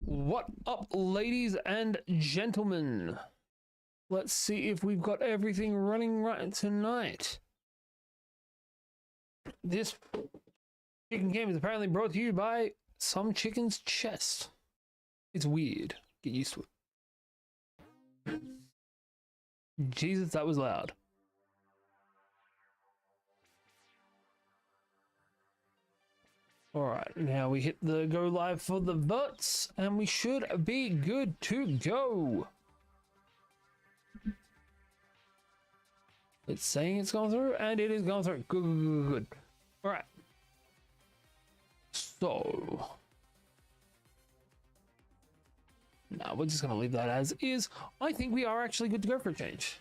What up, ladies and gentlemen? Let's see if we've got everything running right tonight. This chicken game is apparently brought to you by some chicken's chest. It's weird. Get used to it. Jesus, that was loud. Alright, now we hit the go live for the votes, and we should be good to go. It's saying it's gone through, and it is gone through. Good, good, good, good. Alright. So. Now we're just going to leave that as is. I think we are actually good to go for a change.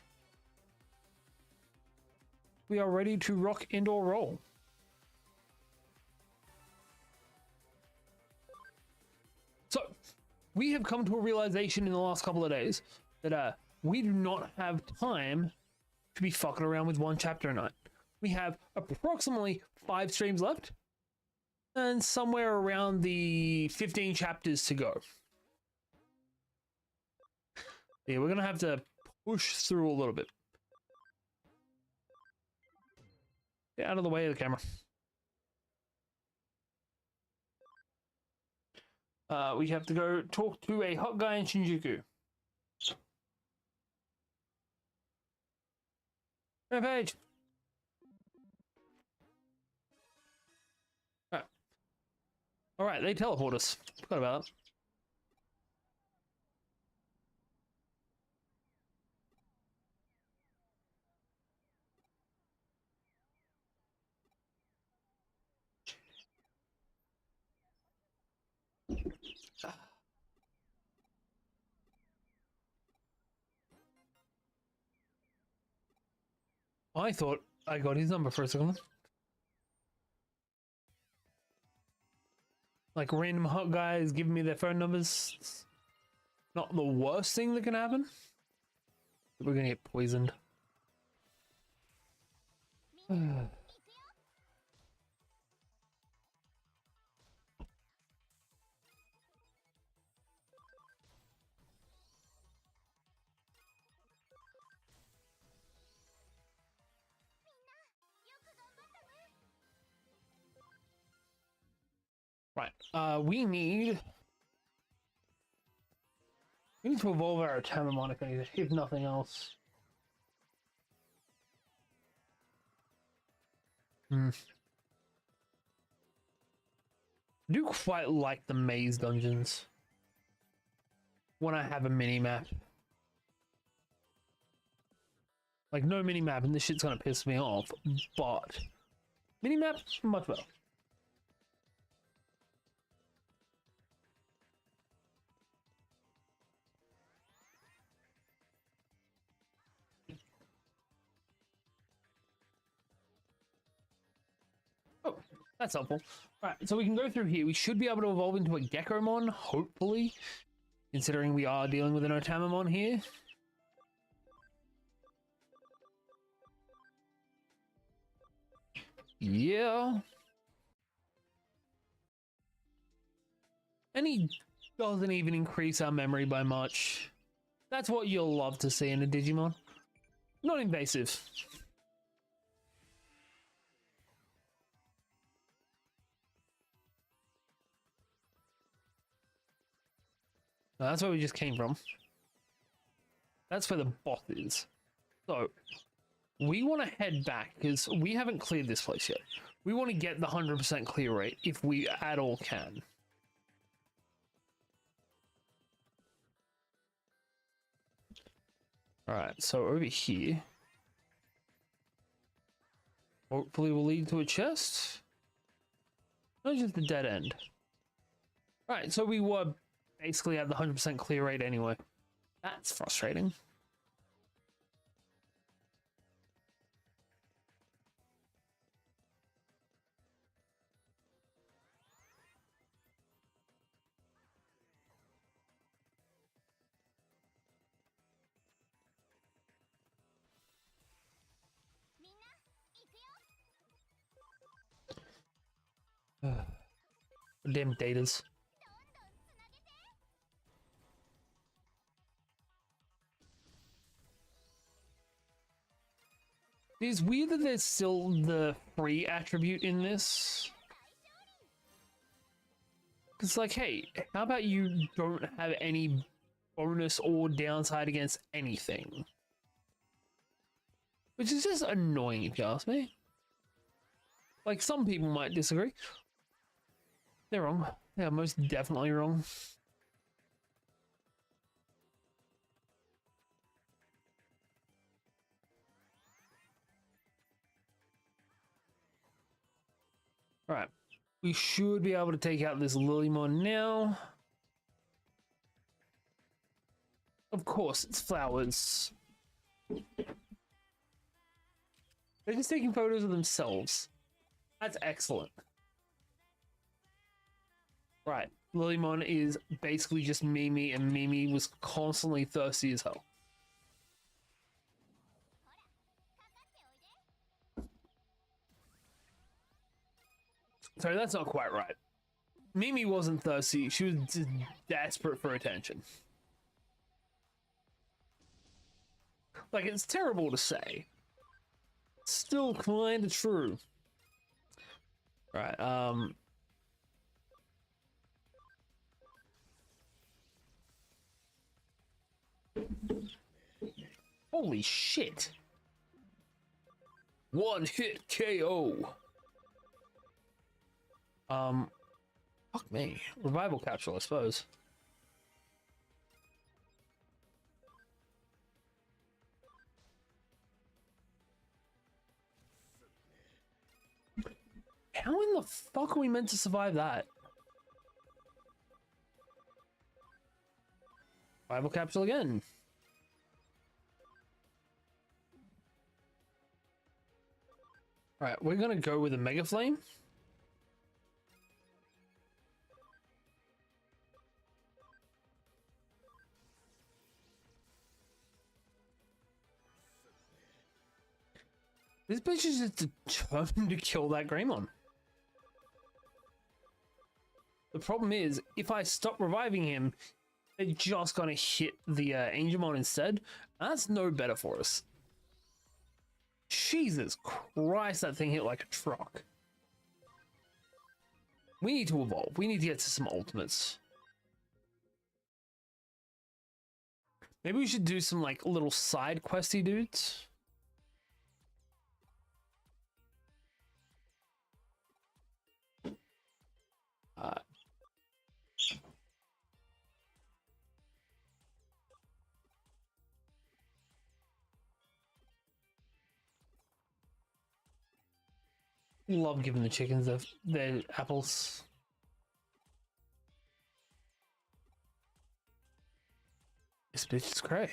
We are ready to rock and or roll. So, we have come to a realization in the last couple of days that we do not have time to be fucking around with one chapter a night. We have approximately 5 streams left and somewhere around the 15 chapters to go. Yeah, we're going to have to push through a little bit. Get out of the way of the camera. We have to go talk to a hot guy in Shinjuku. Rampage! Alright, they teleport us. Forgot about that. I thought I got his number for a second. Like random hot guys giving me their phone numbers. It's not the worst thing that can happen. We're gonna get poisoned. Right, we need to evolve our Tamamonic, if nothing else. I do quite like the maze dungeons when I have a mini-map. Like, no mini-map and this shit's gonna piss me off, but mini-map, much better. Oh, that's helpful. Alright, so we can go through here. We should be able to evolve into a Gekomon, hopefully. Considering we are dealing with an Otamamon here. Yeah. And he doesn't even increase our memory by much. That's what you'll love to see in a Digimon. Not invasive. No, that's where we just came from. That's where the boss is. So, we want to head back because we haven't cleared this place yet. We want to get the 100% clear rate if we at all can. Alright, so over here. Hopefully will lead to a chest. Not just a dead end. Alright, so we were basically at the 100% clear rate anyway. That's frustrating. Damn datas. It's weird that there's still the free attribute in this. It's like, hey, how about you don't have any bonus or downside against anything? Which is just annoying if you ask me. Like, some people might disagree. They're wrong. They're most definitely wrong. Alright. We should be able to take out this Lilymon now. Of course, it's flowers. They're just taking photos of themselves. That's excellent. Right. Lilymon is basically just Mimi, and Mimi was constantly thirsty as hell. Sorry, that's not quite right. Mimi wasn't thirsty. She was just desperate for attention. Like, it's terrible to say. Still kind of true. Right, holy shit. One hit KO. Fuck me. Revival capsule, I suppose. How in the fuck are we meant to survive that? Revival capsule again. Alright, we're gonna go with a Mega Flame. This bitch is just determined to kill that Greymon. The problem is, if I stop reviving him, they're just gonna hit the Angemon instead. That's no better for us. Jesus Christ, that thing hit like a truck. We need to evolve. We need to get to some ultimates. Maybe we should do some like little side questy dudes. Love giving the chickens their apples. This bitch is great.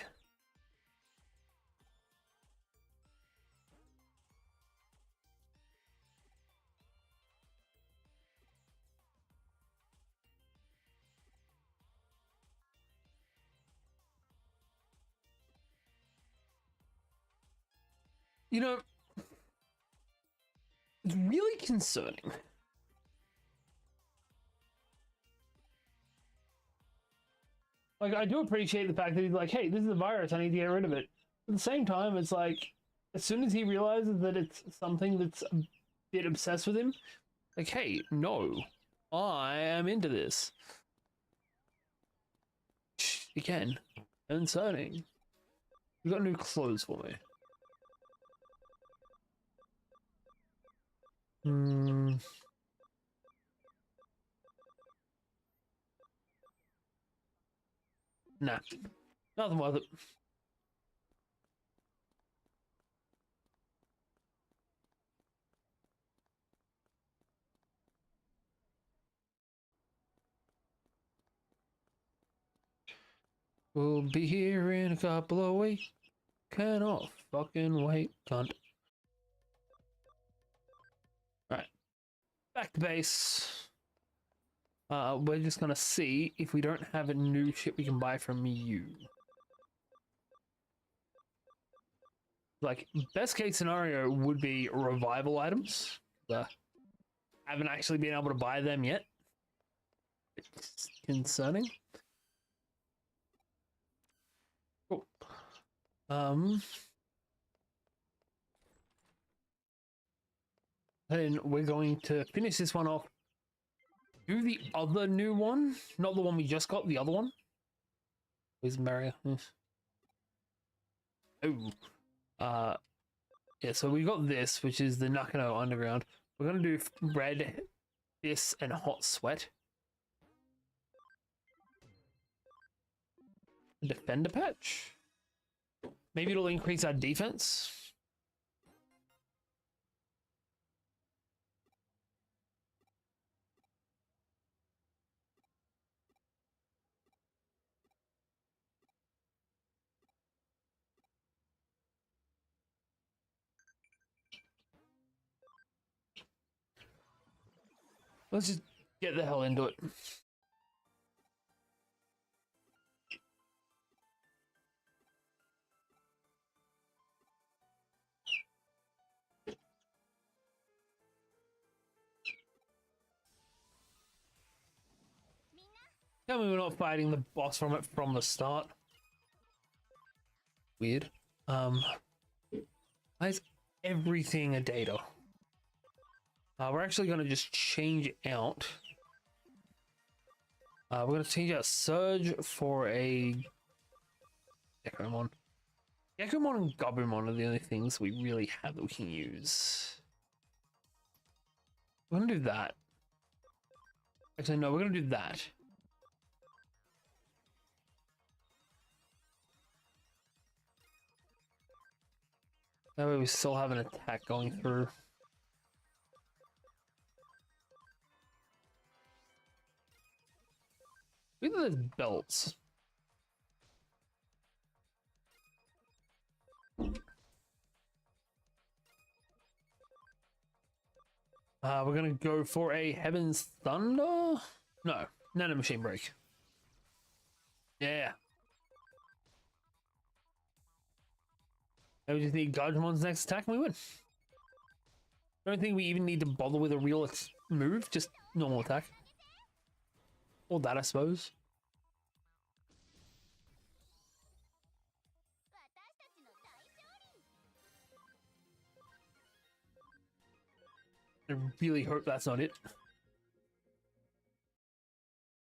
You know, it's really concerning. Like, I do appreciate the fact that he's like, hey, this is a virus, I need to get rid of it. At the same time, it's like, as soon as he realizes that it's something that's a bit obsessed with him, like, hey, no, I am into this. Again, concerning. You got new clothes for me. Nah. Nothing worth it. We'll be here in a couple of weeks. Cannot fucking wait, cunt. Alright. Back to base. We're just gonna see if we don't have a new shit we can buy from you. Like, best case scenario would be revival items. Haven't actually been able to buy them yet. It's concerning. Cool. And we're going to finish this one off. Do the other new one, not the one we just got, the other one. Where's Mario? Yes. Oh, yeah. So we got this, which is the Nakano Underground. We're gonna do red, this, and hot sweat. Defender patch. Maybe it'll increase our defense. Let's just get the hell into it. Tell me we're not fighting the boss from it from the start. Weird. Why is everything a data? We're actually going to just change out. We're going to change out Surge for a Gekomon. Gekomon and Gabumon are the only things we really have that we can use. We're going to do that. Actually, no, we're going to do that. That way we still have an attack going through. Look at those belts. We're gonna go for a Heaven's Thunder? No, Nano Machine Break. Yeah. And we just need Guardimon's next attack and we win. I don't think we even need to bother with a real move, just normal attack. Or that, I suppose. I really hope that's not it.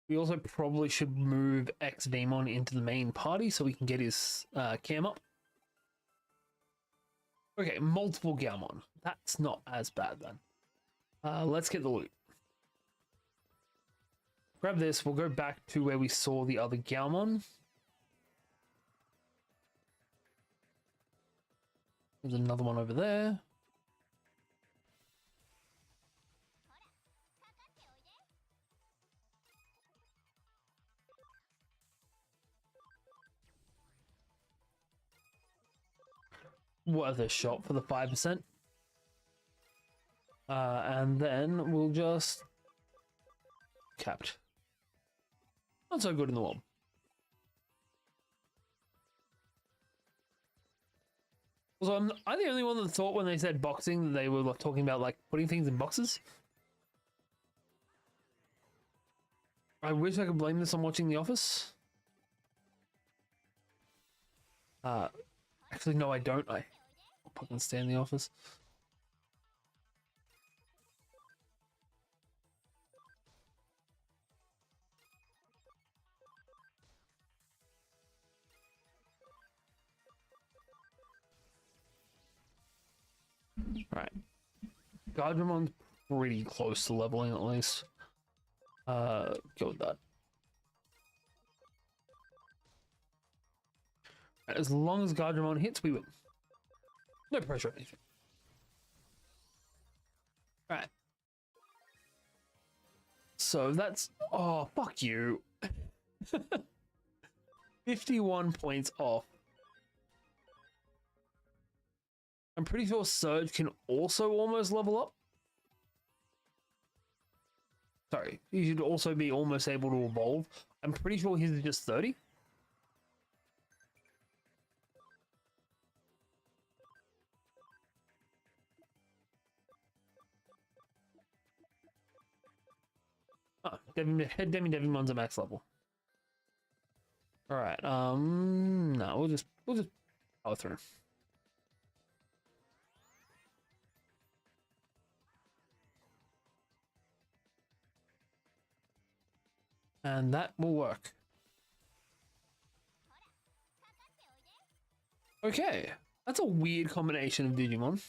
We also probably should move X-Demon into the main party so we can get his cam up. Okay, multiple Gaomon. That's not as bad then. Let's get the loot. Grab this, we'll go back to where we saw the other Gaomon. There's another one over there. Worth a shot for the 5%. And then we'll just capped. Not so good in the world. Also, am I the only one that thought when they said boxing that they were talking about like putting things in boxes? I wish I could blame this on watching The Office. Actually, no, I don't. I fucking stand The Office. Right. Guardimon's pretty close to leveling at least. Go with that. As long as Guardiamon hits, we win. No pressure or anything. Alright. So that's... Oh, fuck you. 51 points off. I'm pretty sure Surge can also almost level up. Sorry, he should also be almost able to evolve. I'm pretty sure his is just 30. Oh, Devimon's a max level. All right. No, we'll just power through. And that will work. Okay, that's a weird combination of Digimon.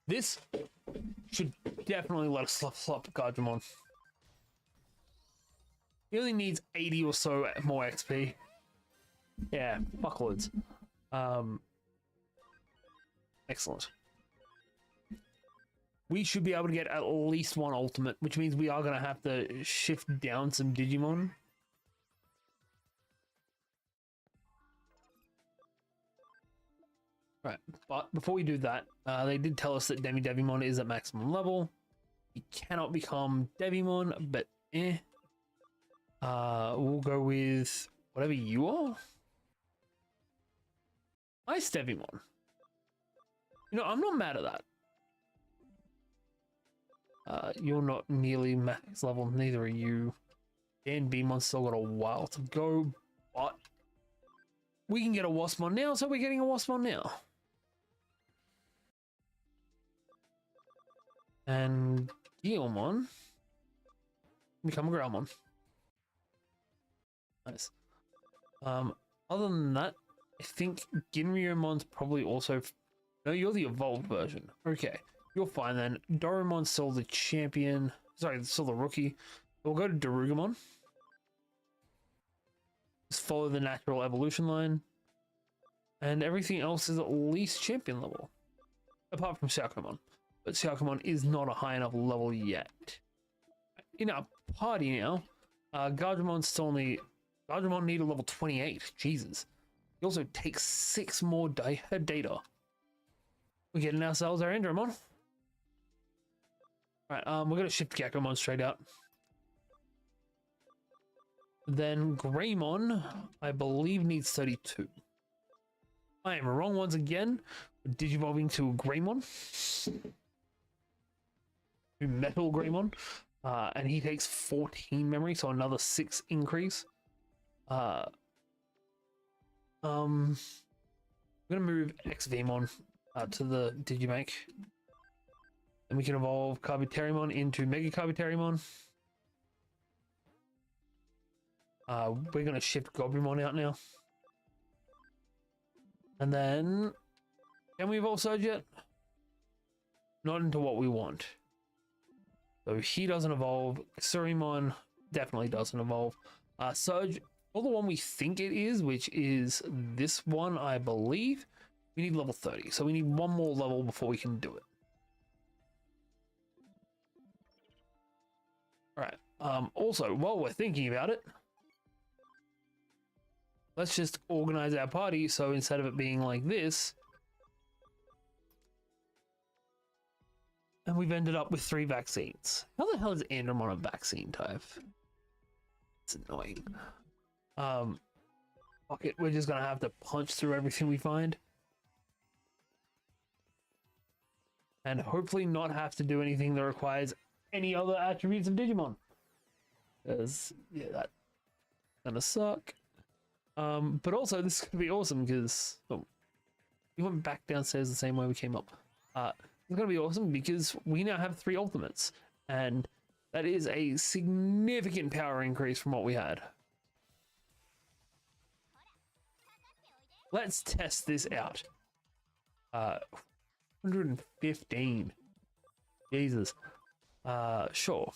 This should definitely let us flop Gajimon. He only needs 80 or so more XP. Yeah, fuckloads. Excellent. We should be able to get at least one ultimate, which means we are going to have to shift down some Digimon. Right, but before we do that, they did tell us that Devimon is at maximum level. He cannot become Devimon, but we'll go with whatever you are. Nice Devimon. You know, I'm not mad at that. You're not nearly max level, neither are you. Dan Beamon's still got a while to go, but we can get a Waspmon now, so we're getting a Waspmon now. And Guilmon become a Growlmon. Nice. Other than that, I think Ginryomon's probably also... No, you're the evolved version. Okay, you're fine then. Dorumon's still the champion. Sorry, still the rookie. We'll go to Darugamon. Just follow the natural evolution line. And everything else is at least champion level. Apart from Xiaokomon. But Xiaokomon is not a high enough level yet. In our party now, Gajimon still need... Gajimon need a level 28. Jesus. He also takes 6 more data. We're getting ourselves our Andromon. Alright, we're going to shift Geckomon straight out. Then Greymon, I believe, needs 32. I am wrong once again. Digivolving to Greymon. Metal Greymon. And he takes 14 memory, so another 6 increase. I'm going to move XVmon to the Digibank. Then we can evolve Kabuterimon into Mega Kabuterimon. We're going to shift Goblimon out now. And then... Can we evolve Surge yet? Not into what we want. So he doesn't evolve. Surimon definitely doesn't evolve. Surge, or the one we think it is, which is this one, I believe. We need level 30, so we need one more level before we can do it. Alright, also, while we're thinking about it, let's just organize our party so instead of it being like this, and we've ended up with 3 vaccines. How the hell is Andromon a vaccine type? It's annoying. Fuck it, we're just gonna have to punch through everything we find. And hopefully not have to do anything that requires any other attributes of Digimon. Because, yeah, that's gonna suck. But also, this is gonna be awesome because we went back downstairs the same way we came up. It's gonna be awesome because we now have 3 ultimates, and that is a significant power increase from what we had. Let's test this out. 115. Jesus. Sure.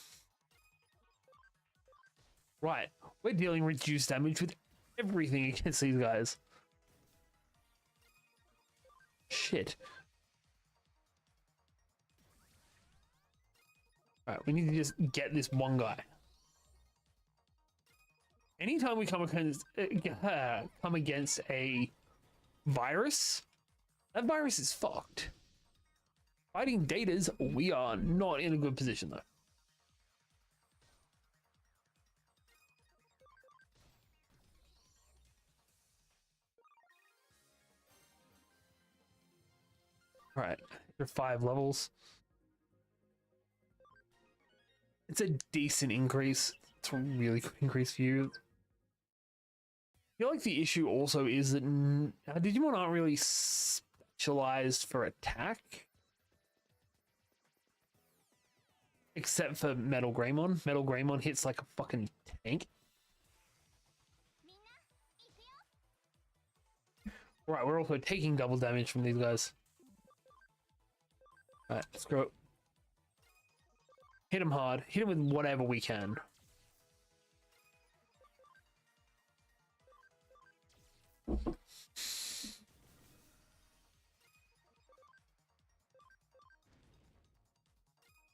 Right, we're dealing reduced damage with everything against these guys. Shit. Alright, we need to just get this one guy. Anytime we come against a virus, that virus is fucked. Fighting Datas, we are not in a good position though. Alright, for 5 levels. It's a decent increase. It's a really good increase for you. feel like the issue also is that our Digimon aren't really specialized for attack. Except for Metal Greymon. Metal Greymon hits like a fucking tank. Right, we're also taking double damage from these guys. Alright, screw it. Hit him hard. Hit him with whatever we can.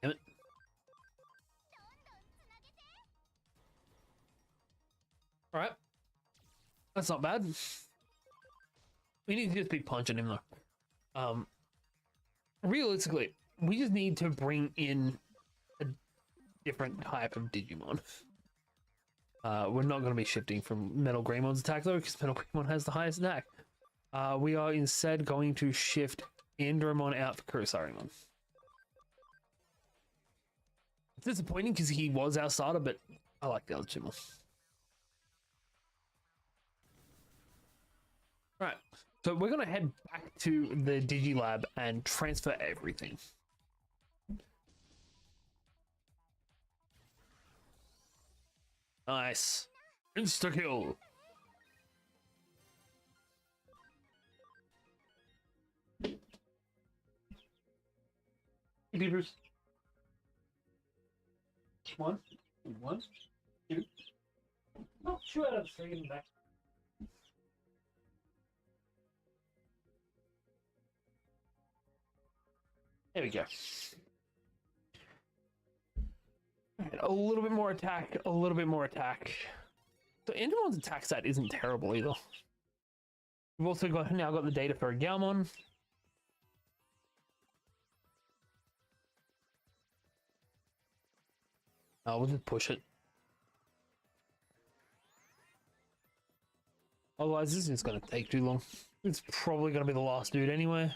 Damn it. Alright. That's not bad. We need to just be punching him though. Realistically, we just need to bring in a different type of Digimon. We're not going to be shifting from Metal Greymon's attack though, because Metal Greymon has the highest attack. We are instead going to shift Andromon out for Kurosarimon. It's disappointing because he was our starter, but I like the other two more. Right, so we're going to head back to the Digilab and transfer everything. Nice. Insta-kill. Beavers. One, two. Oh, 2 out of 3 in the back. There we go. Right, a little bit more attack, a little bit more attack. So Endermon's attack stat isn't terrible either. We've also now got the data for a Galmon. We'll just push it. Otherwise, this is going to take too long. It's probably going to be the last dude anyway.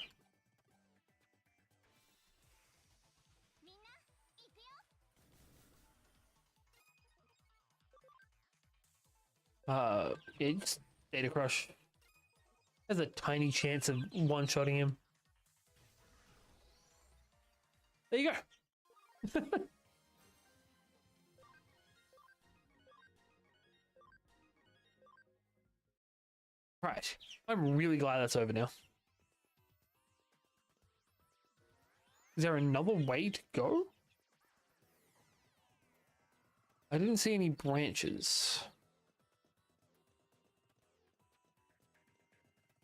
Yeah, just Data Crush. There's a tiny chance of one-shotting him. There you go. Right. I'm really glad that's over now. Is there another way to go? I didn't see any branches.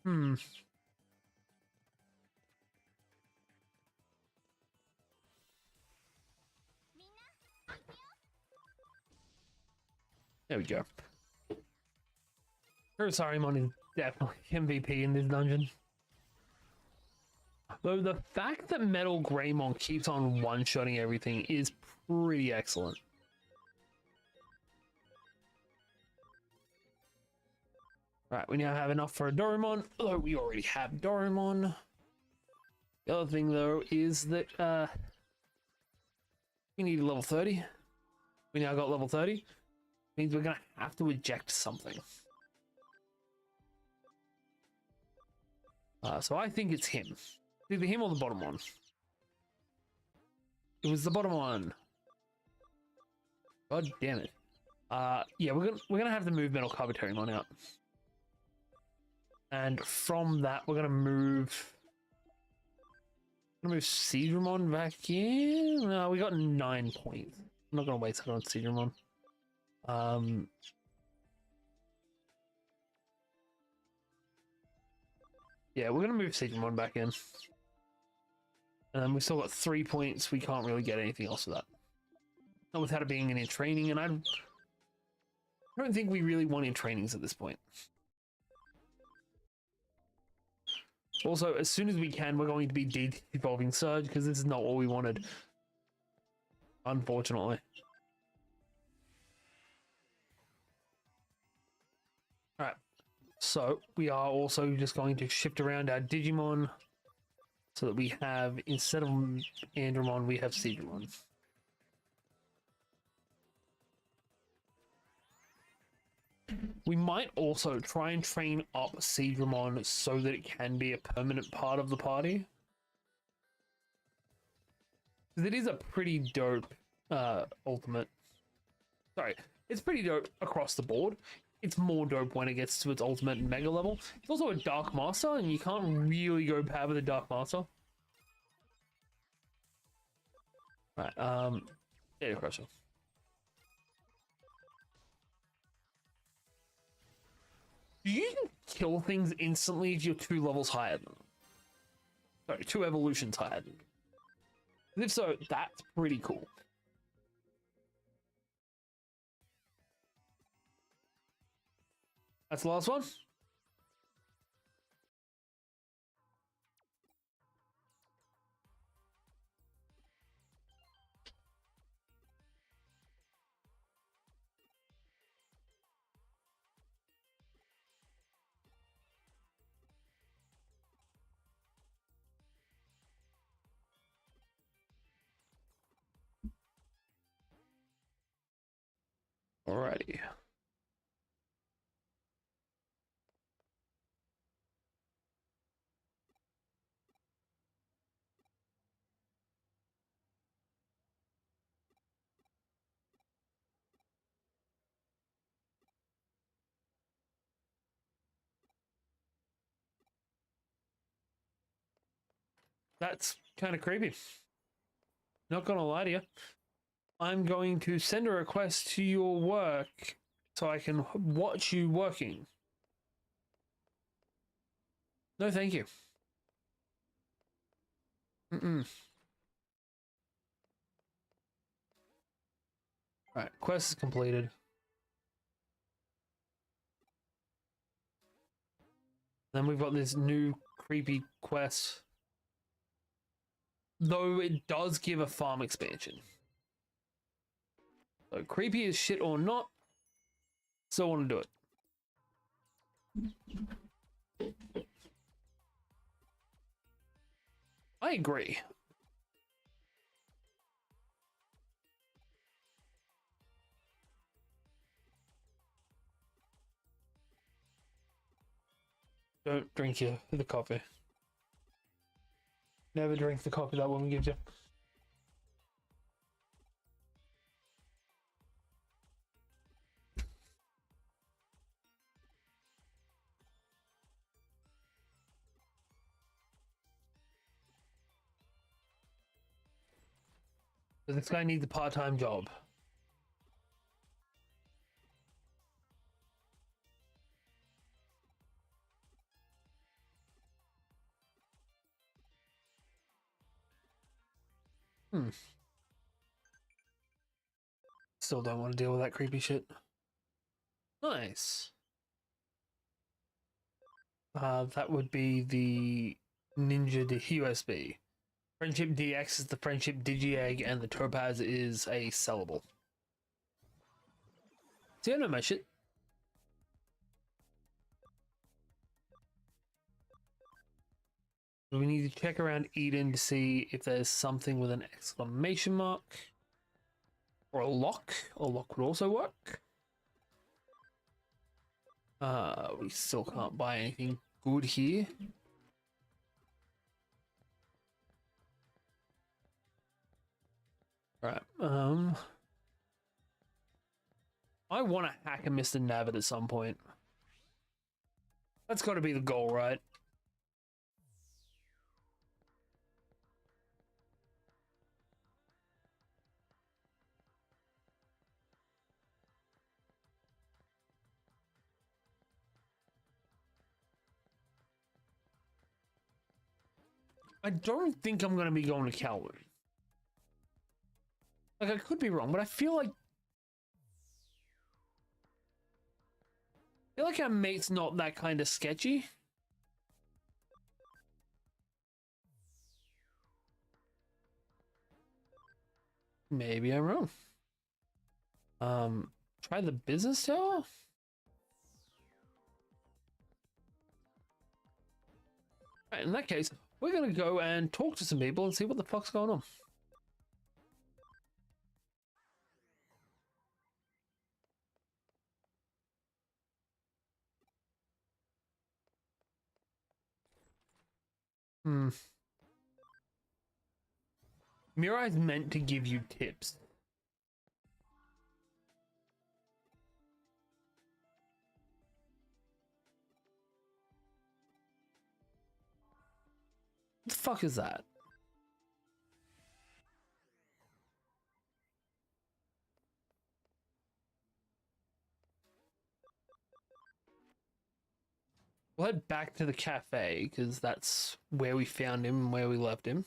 There we go. Kurosarimon is definitely MVP in this dungeon. Though the fact that Metal Greymon keeps on one-shotting everything is pretty excellent. Right, we now have enough for a Doremon, although we already have Doremon. The other thing, though, is that we need level 30. We now got level 30. Means we're going to have to eject something. So I think it's him. Either him or the bottom one. It was the bottom one. God damn it. Yeah, we're gonna have to move Metal Carbuterimon out. And from that, we're gonna move Seedramon back in. No, we got 9 points. I'm not gonna waste it on Seedramon. Yeah, we're gonna move Seedramon back in. We've still got 3 points. We can't really get anything else with that. Not without it being in training, and I don't think we really want in trainings at this point. Also, as soon as we can, we're going to be de-evolving Surge, because this is not what we wanted. Unfortunately. Alright. So, we are also just going to shift around our Digimon, so that we have, instead of Andromon, we have Seedramon. We might also try and train up Digimon so that it can be a permanent part of the party. Because it is a pretty dope ultimate. Sorry, it's pretty dope across the board. It's more dope when it gets to its ultimate and mega level. It's also a Dark Master, and you can't really go bad with a Dark Master. Right, Data Crusher. You can kill things instantly if you're 2 levels higher than them. Sorry, 2 evolutions higher than them. And if so, that's pretty cool. That's the last one. Alrighty. That's kind of creepy. Not gonna lie to you. I'm going to send a request to your work so I can watch you working. No, thank you. Alright, quest is completed. Then we've got this new creepy quest. Though it does give a farm expansion. So creepy as shit or not, still want to do it. I agree. Don't drink the coffee. Never drink the coffee that woman gives you. But this guy needs a part-time job. Still don't want to deal with that creepy shit. Nice. That would be the Ninja USB. Friendship DX is the Friendship Digi-Egg, and the Topaz is a sellable. See, I know my shit. We need to check around Eden to see if there's something with an exclamation mark. Or a lock. A lock would also work. We still can't buy anything good here. Right. I want to hack a Mr. Nabbit at some point. That's got to be the goal, right? I don't think I'm going to be going to Kowloon. Like, I could be wrong, but I feel like our mate's not that kind of sketchy. Maybe I'm wrong. Try the business tower? Right, in that case, we're gonna go and talk to some people and see what the fuck's going on. Hmm. Mirai's meant to give you tips. What the fuck is that? We'll head back to the cafe because that's where we found him and where we left him.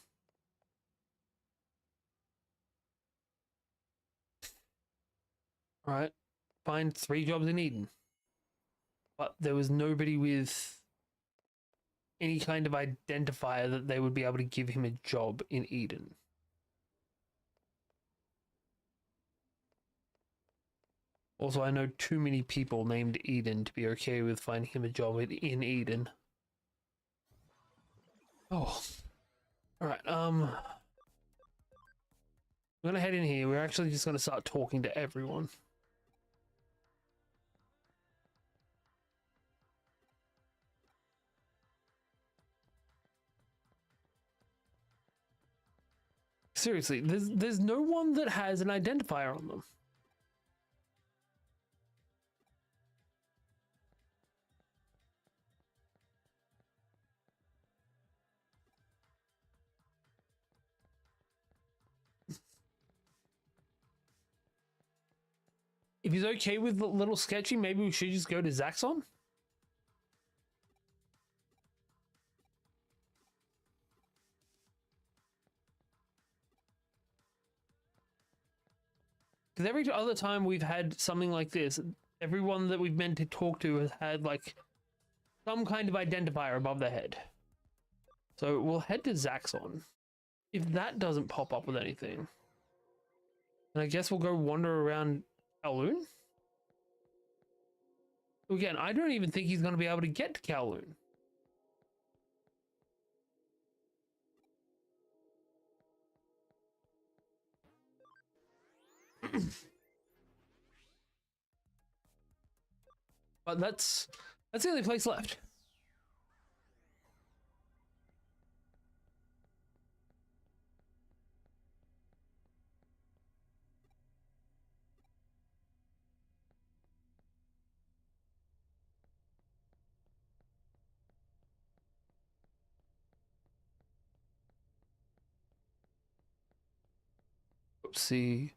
All right. Find 3 jobs in Eden. But there was nobody with any kind of identifier that they would be able to give him a job in Eden. Also, I know too many people named Eden to be okay with finding him a job in Eden. Oh. Alright, I'm gonna head in here. We're actually just gonna start talking to everyone. Seriously, there's no one that has an identifier on them. If he's okay with a little sketchy, maybe we should just go to Zaxxon? Because every other time we've had something like this, everyone that we've meant to talk to has had, like, some kind of identifier above their head. So we'll head to Zaxxon. If that doesn't pop up with anything, then I guess we'll go wander around Kowloon. Again, I don't even think he's going to be able to get to Kowloon. But that's the only place left. Oopsie.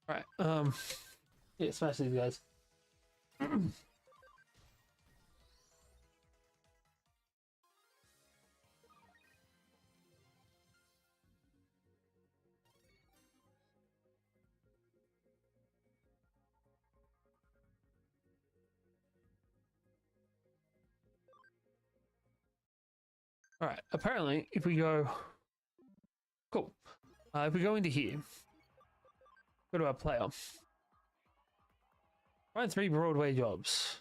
All right. Yeah, smash these guys. All right. Apparently, if we go, cool. If we go into here, go to our player. Find 3 Broadway jobs.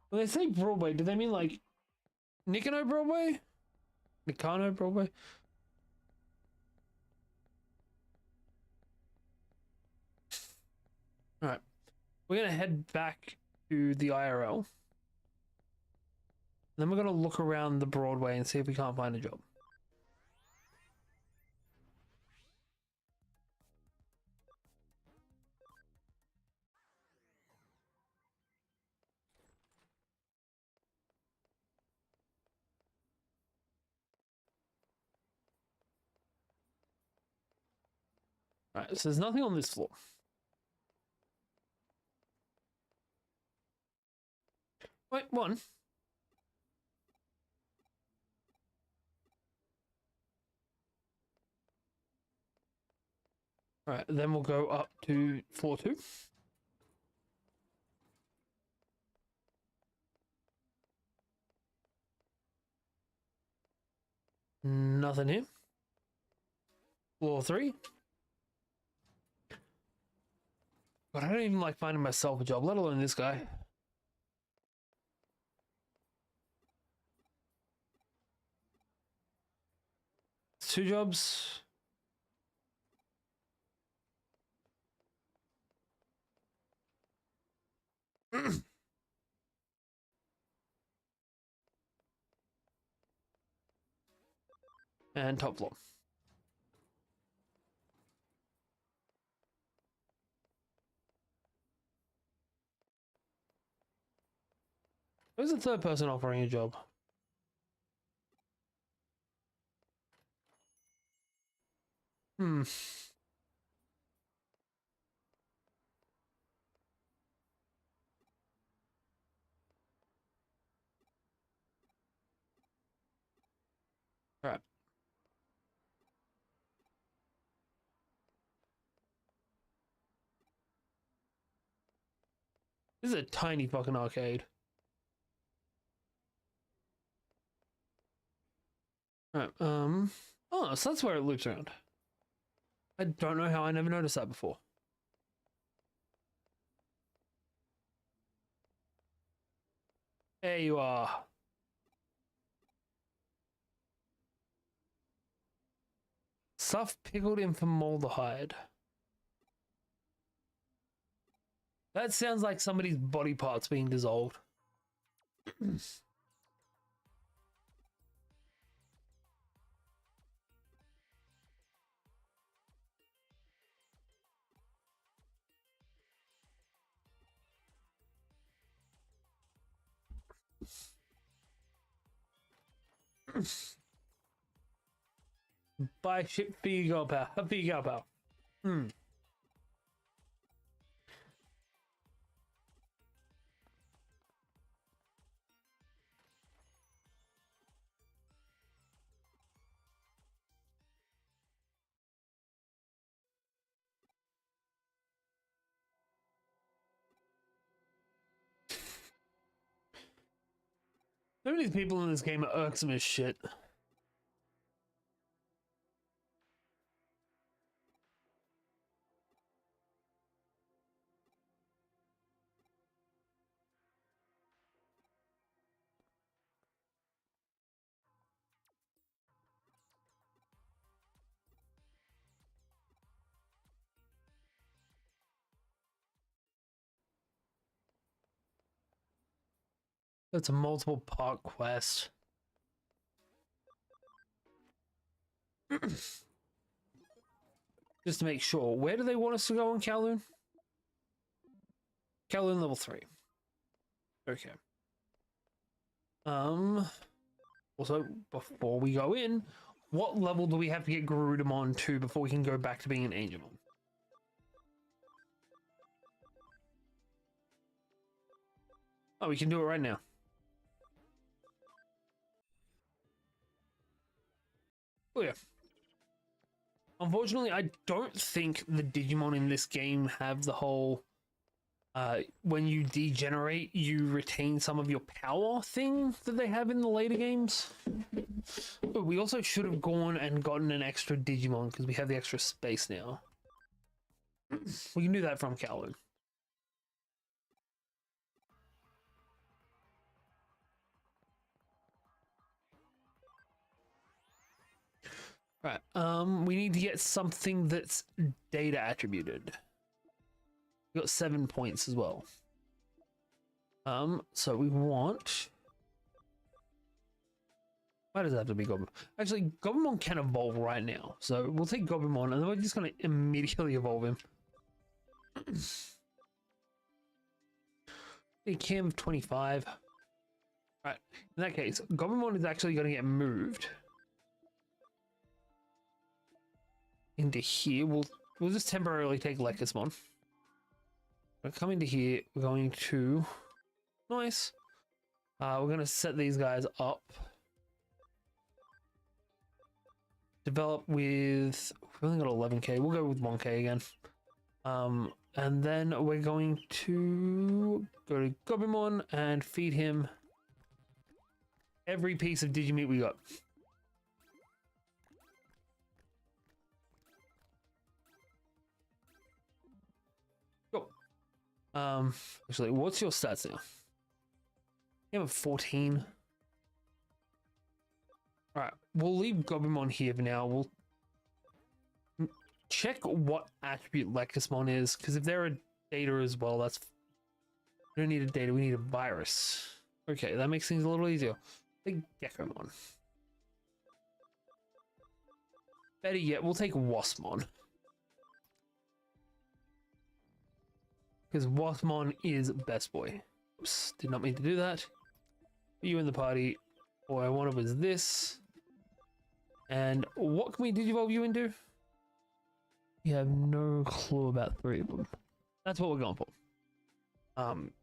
When they say Broadway, do they mean like Nikano Broadway? Nikano Broadway? All right. We're going to head back to the IRL. Then we're going to look around the Broadway and see if we can't find a job. All right, so there's nothing on this floor. Wait, one. All right, then we'll go up to floor 2. Nothing here. Floor 3. But I don't even like finding myself a job, let alone this guy. Two jobs. And top floor. Who's the third person offering a job? Hmm. All right. This is a tiny fucking arcade. All right. Oh, so that's where it loops around. I don't know how I never noticed that before. There you are. Stuff pickled in formaldehyde. That sounds like somebody's body parts being dissolved. Buy ship for you go, pal. For you go, pal. Hmm. Some of these people in this game are irksome as shit. That's a multiple part quest. Just to make sure, where do they want us to go on Kowloon? Kowloon level 3. Okay. Also, before we go in, what level do we have to get Garudamon to before we can go back to being an Angemon? Oh, we can do it right now. Oh yeah. Unfortunately, I don't think the Digimon in this game have the whole when you degenerate, you retain some of your power thing that they have in the later games. But we also should have gone and gotten an extra Digimon because we have the extra space now. We can do that from Kowloon. Right. We need to get something that's data attributed. We got 7 points as well. So we want. Why does it have to be Goblimon? Actually, Goblimon can evolve right now, so we'll take Goblimon, and then we're just gonna immediately evolve him. A cam of 25. Right. In that case, Goblimon is actually going to get moved into here. We'll just temporarily take Lekismon. We're coming to here. We're going to nice. We're going to set these guys up. Develop with. We've only got 11k. We'll go with 1k again. And then we're going to go to Goblimon and feed him every piece of Digimeat we got. Go. Actually, what's your stats now? You have a 14. Alright, we'll leave Gobimon here for now. We'll check what attribute Lectusmon is, because if they're a data as well, that's... We don't need a data, we need a virus. Okay, that makes things a little easier. Big Gekomon. Better yet, we'll take Waspmon. Because Waspmon is best boy. Oops, did not mean to do that. Put you in the party. All I wanted was this. And what can we digivolve you into? You have no clue about 3 of them. That's what we're going for.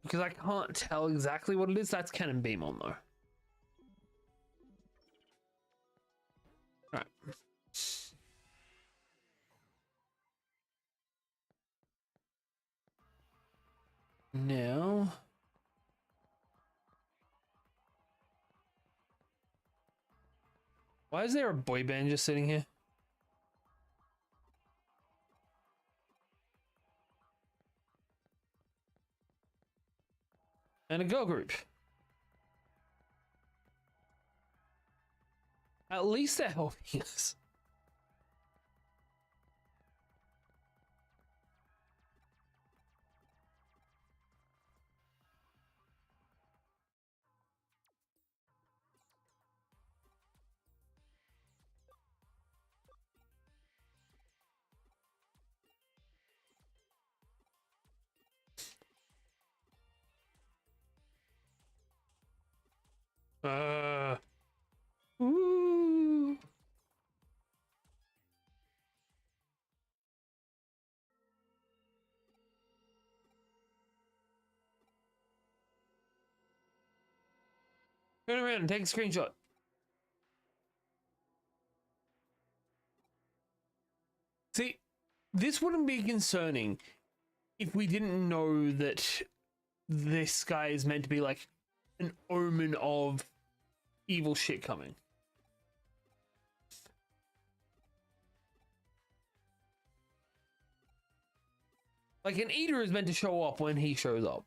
Because I can't tell exactly what it is. That's Cannon Beamon though. Alright. Now... Why is there a boy band just sitting here? And a girl group. At least they're helping us. Ooh. Turn around and take a screenshot. See, this wouldn't be concerning if we didn't know that this guy is meant to be like an omen of evil shit coming. Like an eater is meant to show up when he shows up.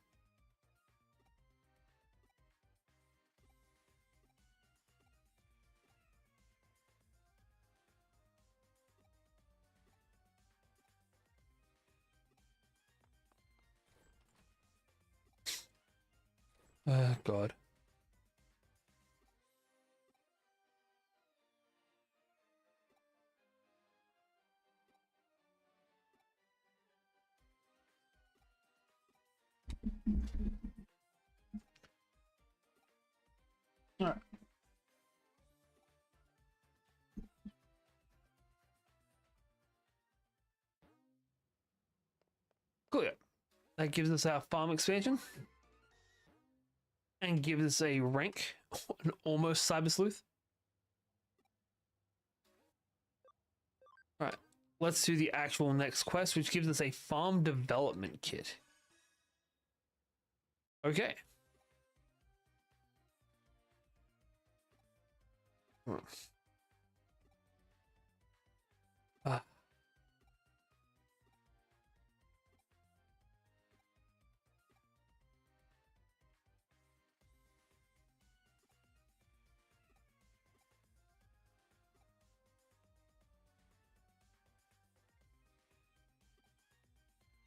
Oh, God. All right. Cool. That gives us our farm expansion. And gives us a rank, an almost Cyber Sleuth. Alright, let's do the actual next quest, which gives us a farm development kit. Okay. Ah.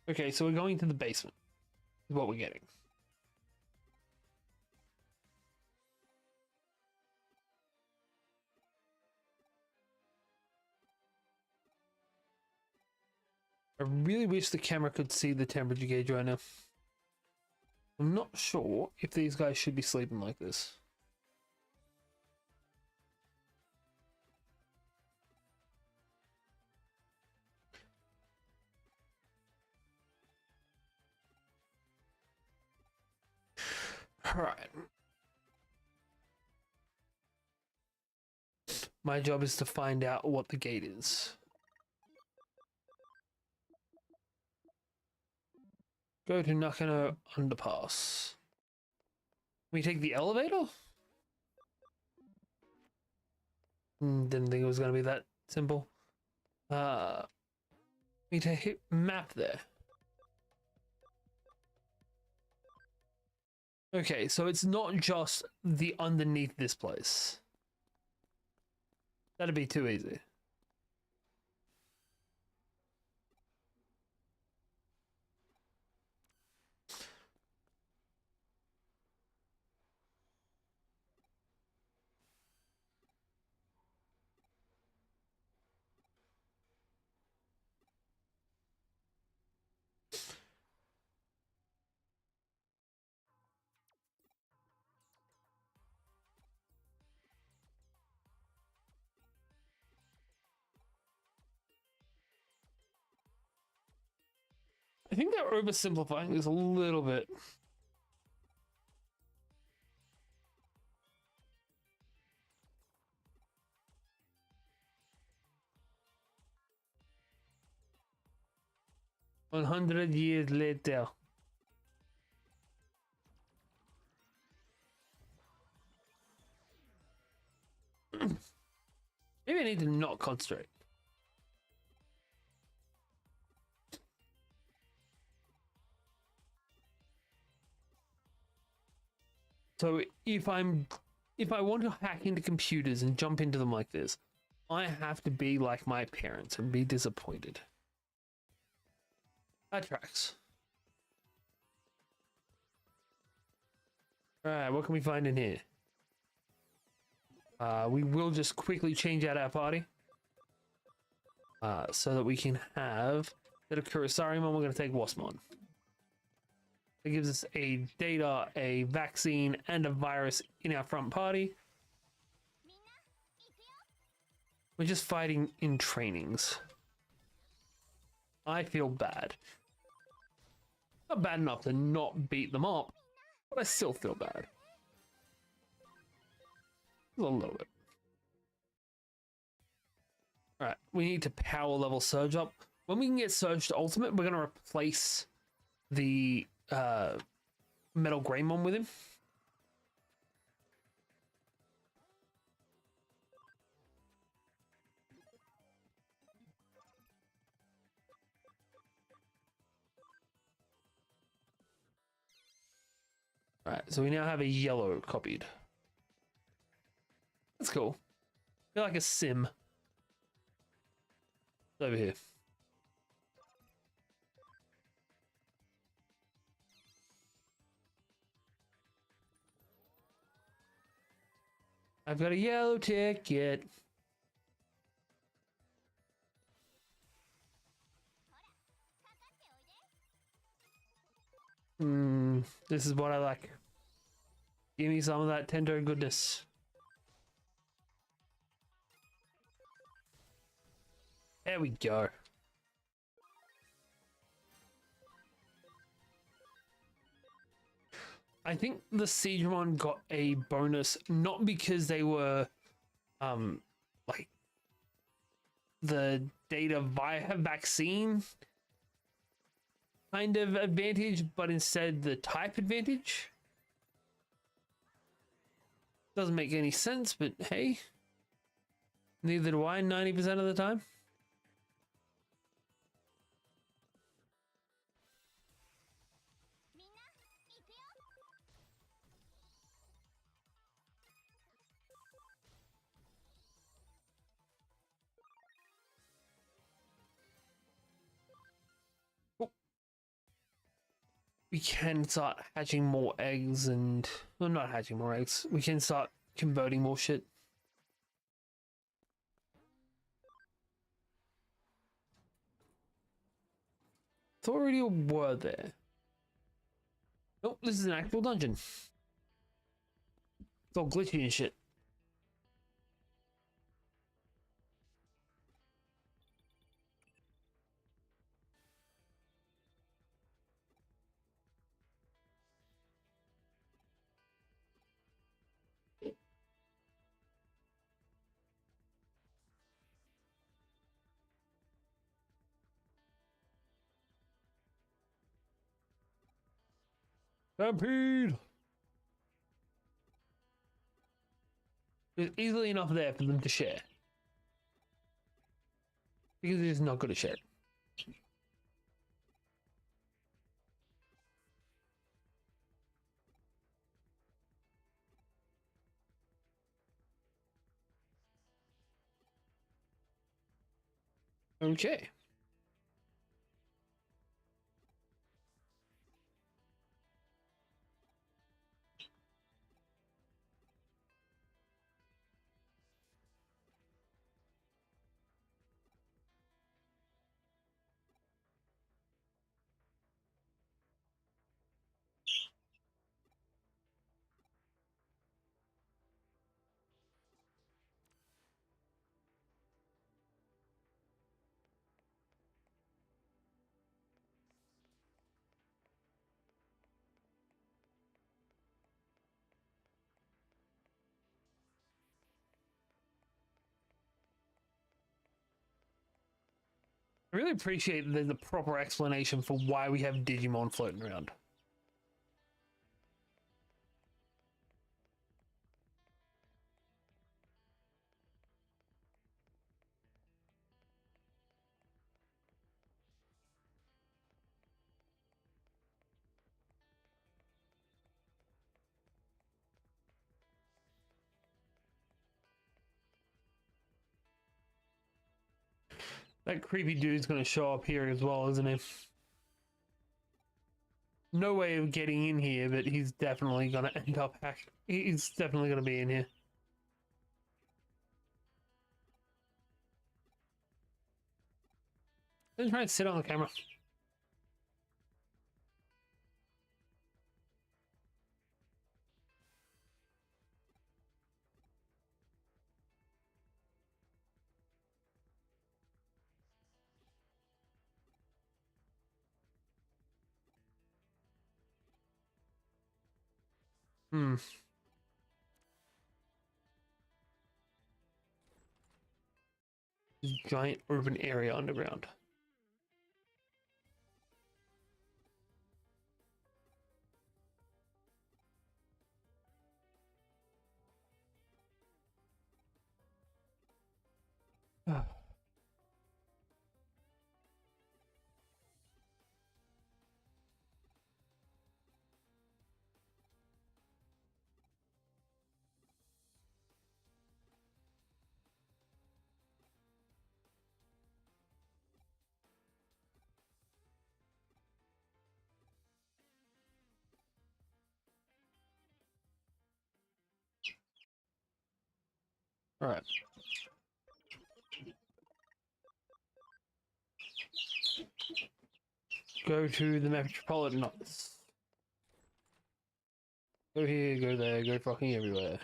Okay, so we're going to the basement, is what we're getting. I really wish the camera could see the temperature gauge right now. I'm not sure if these guys should be sleeping like this. Alright. My job is to find out what the gate is. Go to Nakano Underpass. We take the elevator? Didn't think it was going to be that simple. We take map there. Okay, so it's not just the underneath this place. That'd be too easy. I think they're oversimplifying this a little bit. $100 later. Maybe I need to not concentrate. So if I want to hack into computers and jump into them like this, I have to be like my parents and be disappointed. That tracks. Alright, what can we find in here? We will just quickly change out our party. So that we can have that of Kurisarimon, we're going to take Waspmon. It gives us a data, a vaccine, and a virus in our front party. We're just fighting in trainings. I feel bad. Not bad enough to not beat them up, but I still feel bad. A little bit. Alright, we need to power level Surge up. When we can get Surge to Ultimate, we're going to replace the Metal Greymon with him. Alright, so we now have a yellow copied. That's cool. I feel like a sim. It's over here. I've got a yellow ticket. This is what I like. Give me some of that tender goodness. There we go. I think the Digimon got a bonus not because they were like the data via vaccine kind of advantage, but instead the type advantage. Doesn't make any sense, but hey, neither do I 90% of the time. We can start hatching more eggs and... well, not hatching more eggs. We can start converting more shit. Thought already were there. Nope, this is an actual dungeon. It's all glitchy and shit. Stampede! There's easily enough there for them to share. Because they're just not good at share. Okay. I really appreciate that there's a proper explanation for why we have Digimon floating around. That creepy dude's gonna show up here as well, isn't he? No way of getting in here, but he's definitely gonna end up he's definitely gonna be in here. Let's try and sit on the camera. Hmm. This giant urban area underground. All right. Go to the Metropolitan Office. Go here, go there, go fucking everywhere.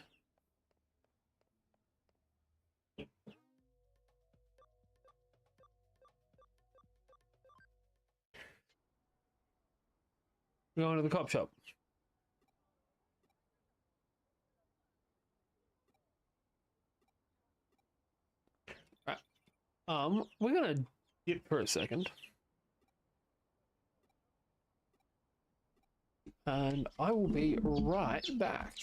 We're going to the cop shop. Right. We're gonna dip for a second. And I will be right back.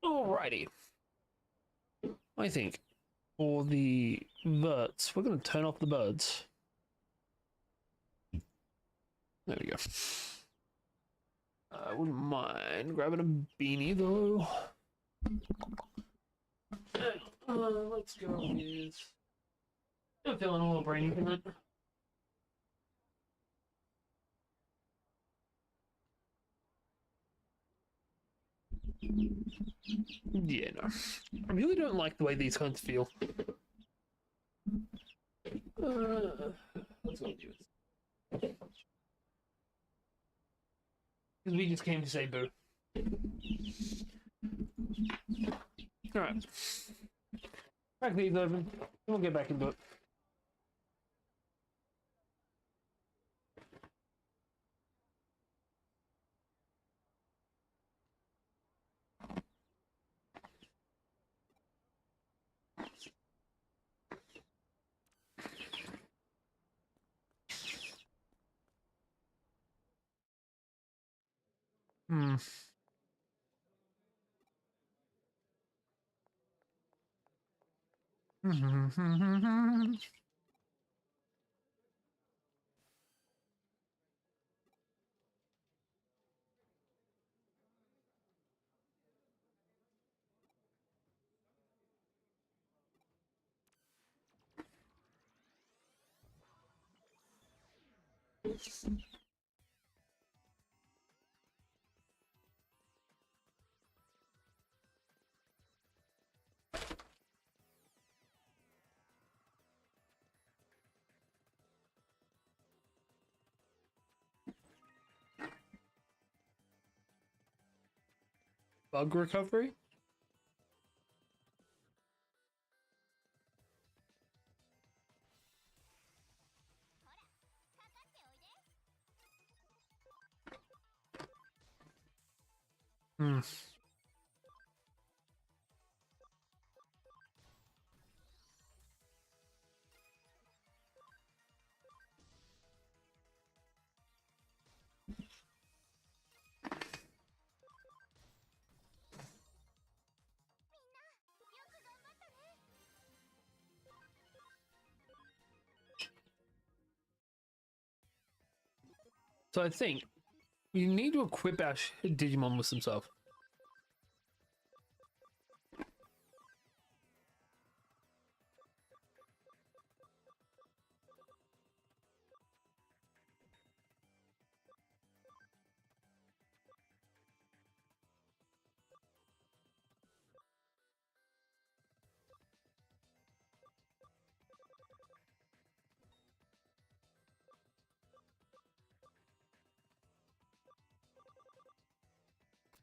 Alrighty. I think for the verts, we're going to turn off the birds. There we go. I wouldn't mind grabbing a beanie though. Let's go with. I'm feeling a little brainy tonight. Yeah, no. I really don't like the way these kinds feel. Let's go with you. Because we just came to say boo. Alright. Crack these open. We'll get back into it. Hmm. Bug recovery? Hmm. So I think you need to equip our Digimon with some stuff.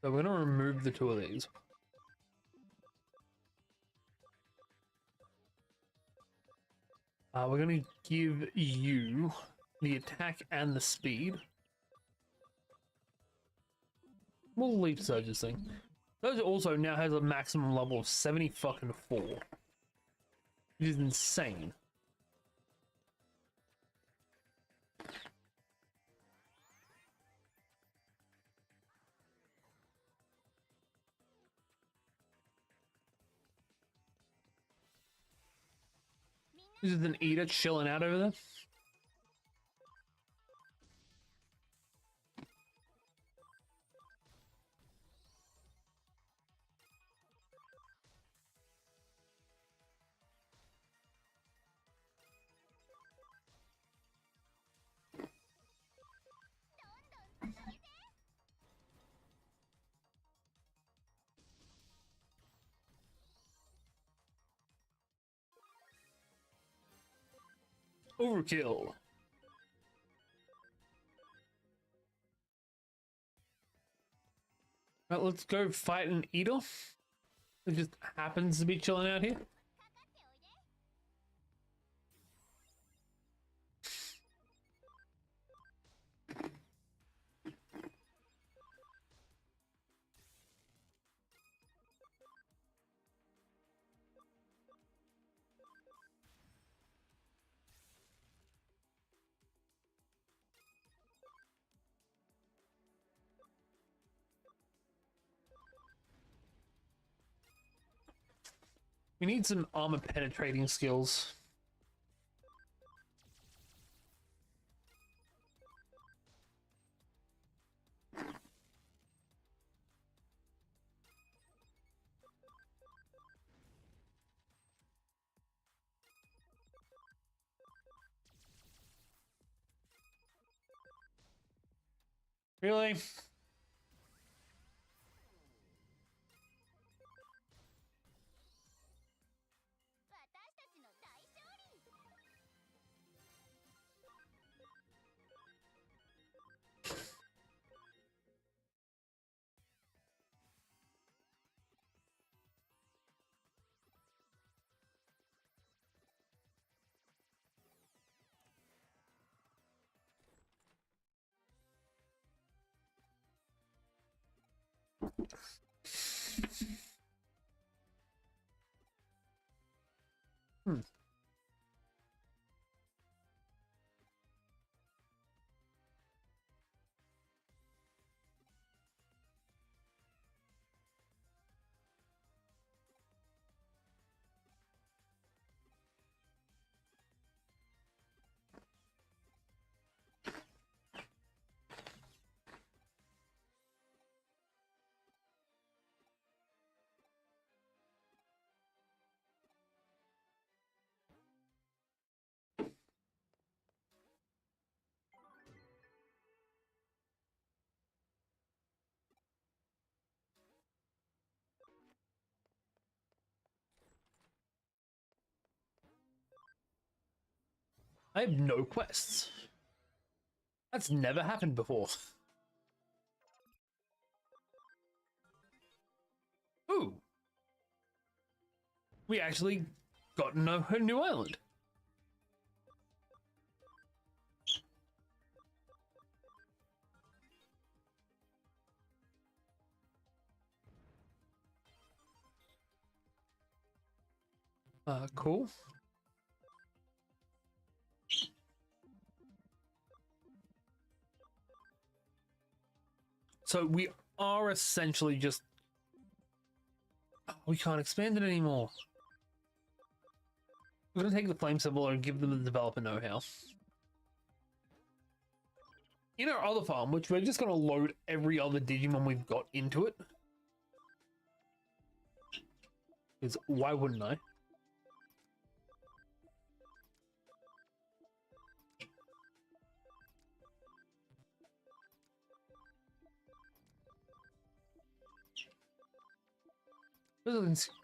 So we're gonna remove the two of these. We're gonna give you the attack and the speed. We'll leave Surge's thing. Surge also now has a maximum level of 70 fucking 4. Which is insane. This is an eater chilling out over there. Overkill. Right, let's go fight an eater. It just happens to be chilling out here. We need some armor penetrating skills. Really? Hmm. I have no quests. That's never happened before. Ooh. We actually got a new island. Cool. So we are essentially just... We can't expand it anymore. We're going to take the flame symbol and give them the developer know-how. In our other farm, which we're just going to load every other Digimon we've got into it. Because why wouldn't I?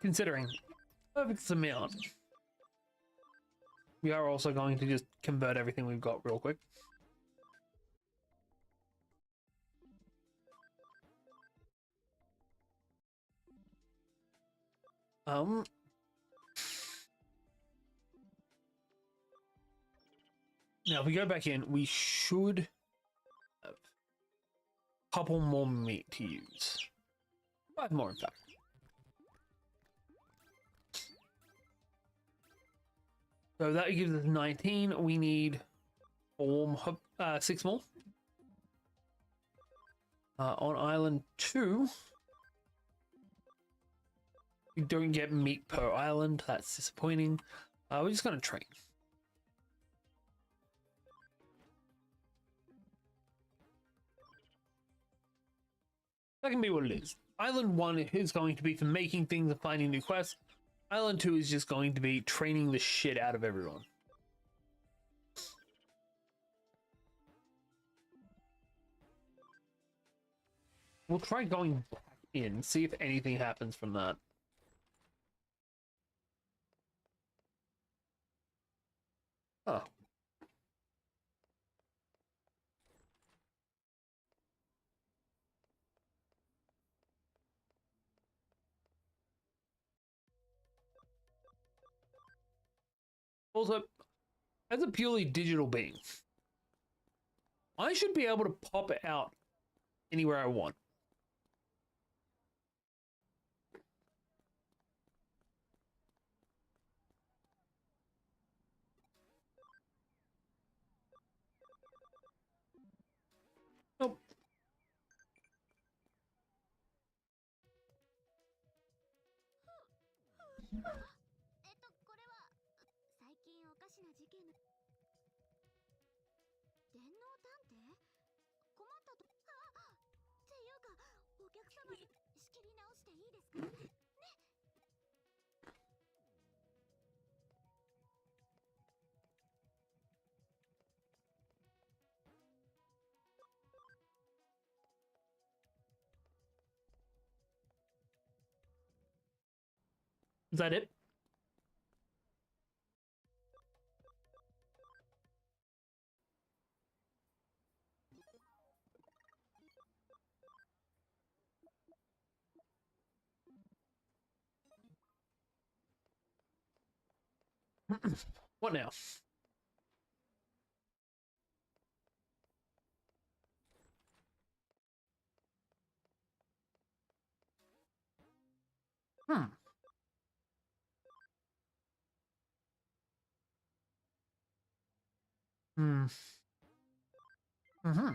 Considering perfect amount, we are also going to just convert everything we've got real quick. Now if we go back in, we should have a couple more meat to use. 5 more, in fact. So that gives us 19. We need 6 more. On island 2, we don't get meat per island. That's disappointing. We're just going to train. That can be what it is. Island 1 is going to be for making things and finding new quests. Island 2 is just going to be training the shit out of everyone. We'll try going back in, see if anything happens from that. Huh. Also, as a purely digital being, I should be able to pop it out anywhere I want. Nope. Is that it? What now? Hmm. Hmm. Mm-hmm.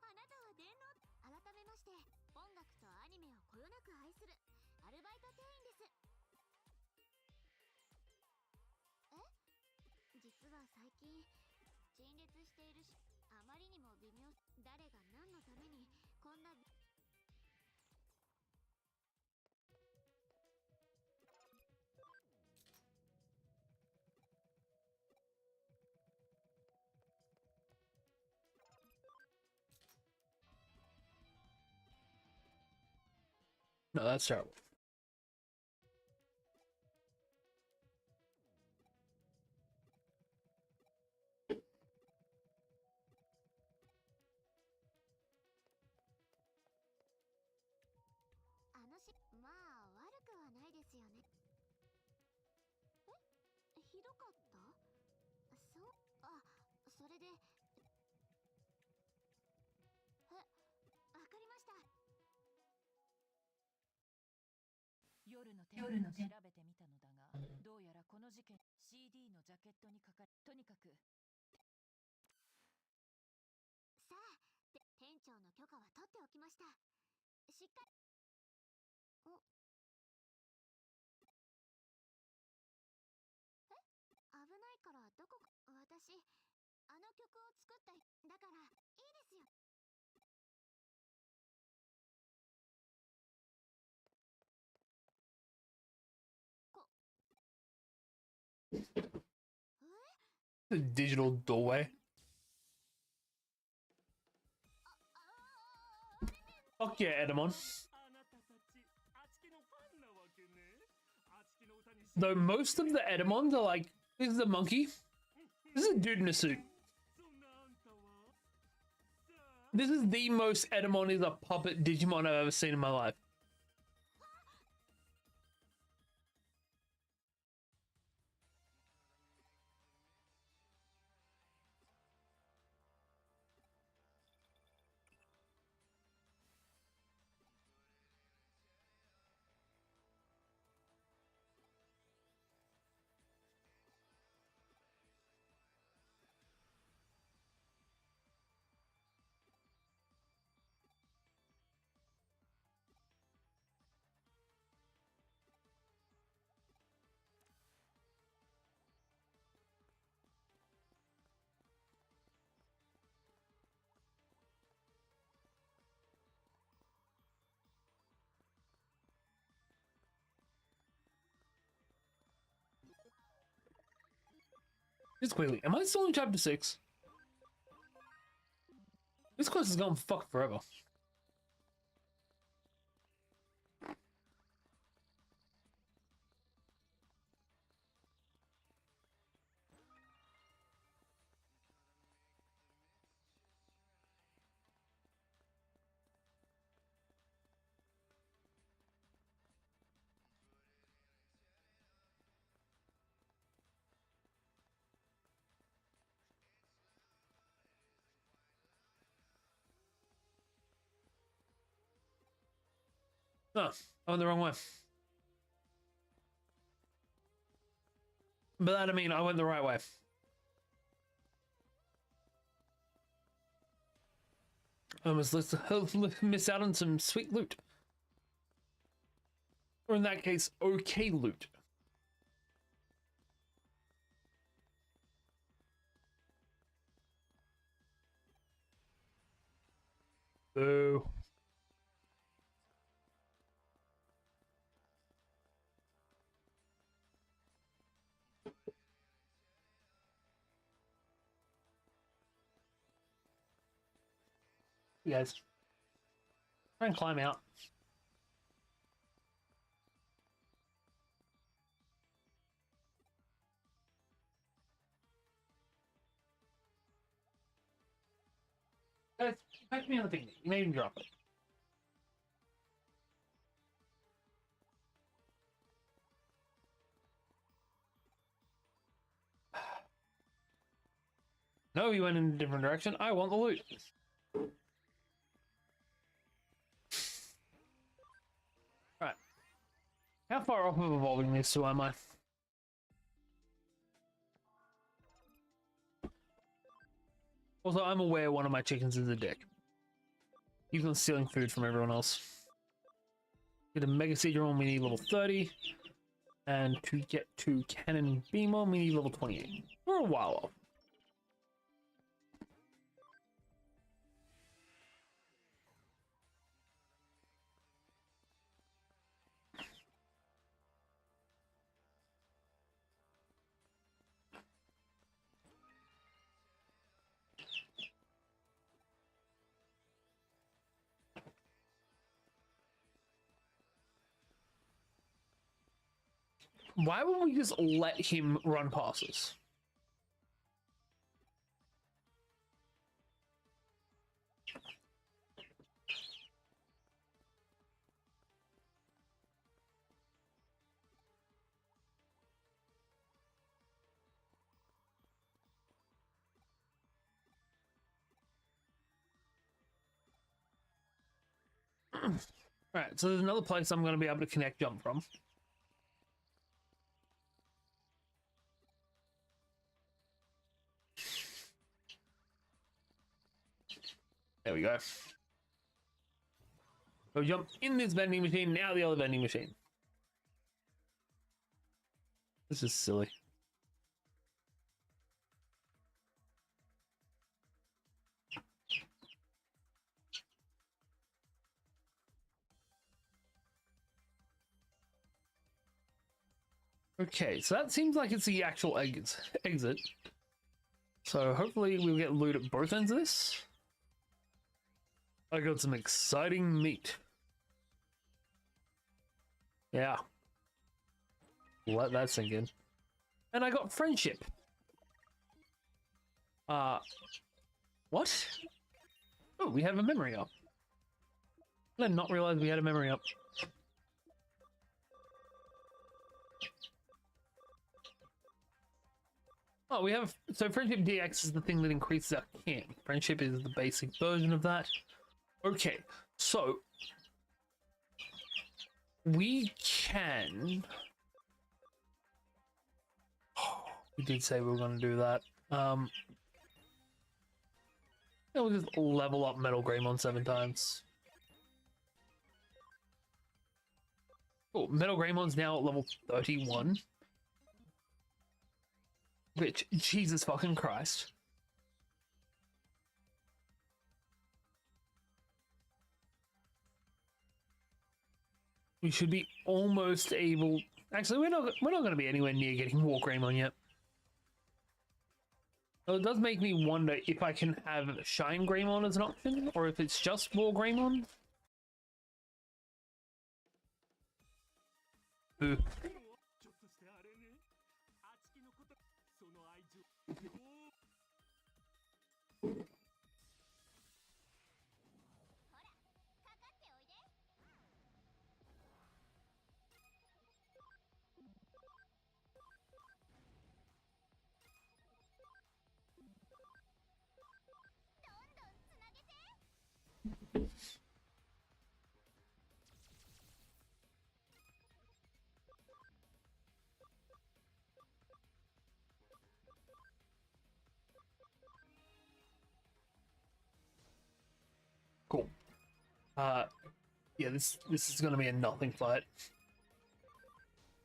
あなたは電脳改めまして音楽とアニメをこよなく愛するアルバイト店員です。え、実は最近陳列しているし、あまりにも微妙。誰が何のためにこんな。 No, that's terrible.まあ悪くはないですよね。え、ひどかった？そう、あ、それで、わかりました。夜の手紙を調べてみたのだが、どうやらこの事件 CD のジャケットに書かれ、とにかくさあ、店長の許可は取っておきました。しっかり。お、危ないからどこか。私あの曲を作っただからいいですよ。こ、The digital doorway. Fuck yeah, Edamon. Though most of the Edamons are like, this is a monkey. This is a dude in a suit. This is the most Edamon is a puppet Digimon I've ever seen in my life. Just quickly, am I still in chapter 6? This quest is gone fuck forever. Oh, I went the wrong way. But that I mean I went the right way. I almost miss out on some sweet loot. Or in that case, okay loot. Boo. You guys, try and climb out. Guys, catch me on the thing. You may even drop it. No, you went in a different direction. I want the loot. Right. How far off of evolving these two am I? Also, I'm aware one of my chickens is a dick. He's been stealing food from everyone else. Get a Mega Seedron, we need level 30. And to get to Cannon Beamon, we need level 28. We're a while off. Why wouldn't we just let him run past us? Alright, so there's another place I'm going to be able to connect jump from. There we go. So jump in this vending machine, now the other vending machine. This is silly. Okay, so that seems like it's the actual exit. So hopefully we'll get loot at both ends of this. I got some exciting meat. Yeah. Let that sink in. And I got friendship. What? Oh, we have a memory up. I did not realize we had a memory up. Oh, we have... So Friendship DX is the thing that increases our camp. Friendship is the basic version of that. Okay, so... we can... we did say we were going to do that. We'll just level up Metal Greymon 7 times. Oh, Metal Greymon's now at level 31. Which, Jesus fucking Christ. We should be almost able... Actually, we're not going to be anywhere near getting War Greymon yet. So it does make me wonder if I can have Shine Greymon as an option, or if it's just War Greymon. Ooh. Cool. Yeah, this is gonna be a nothing fight.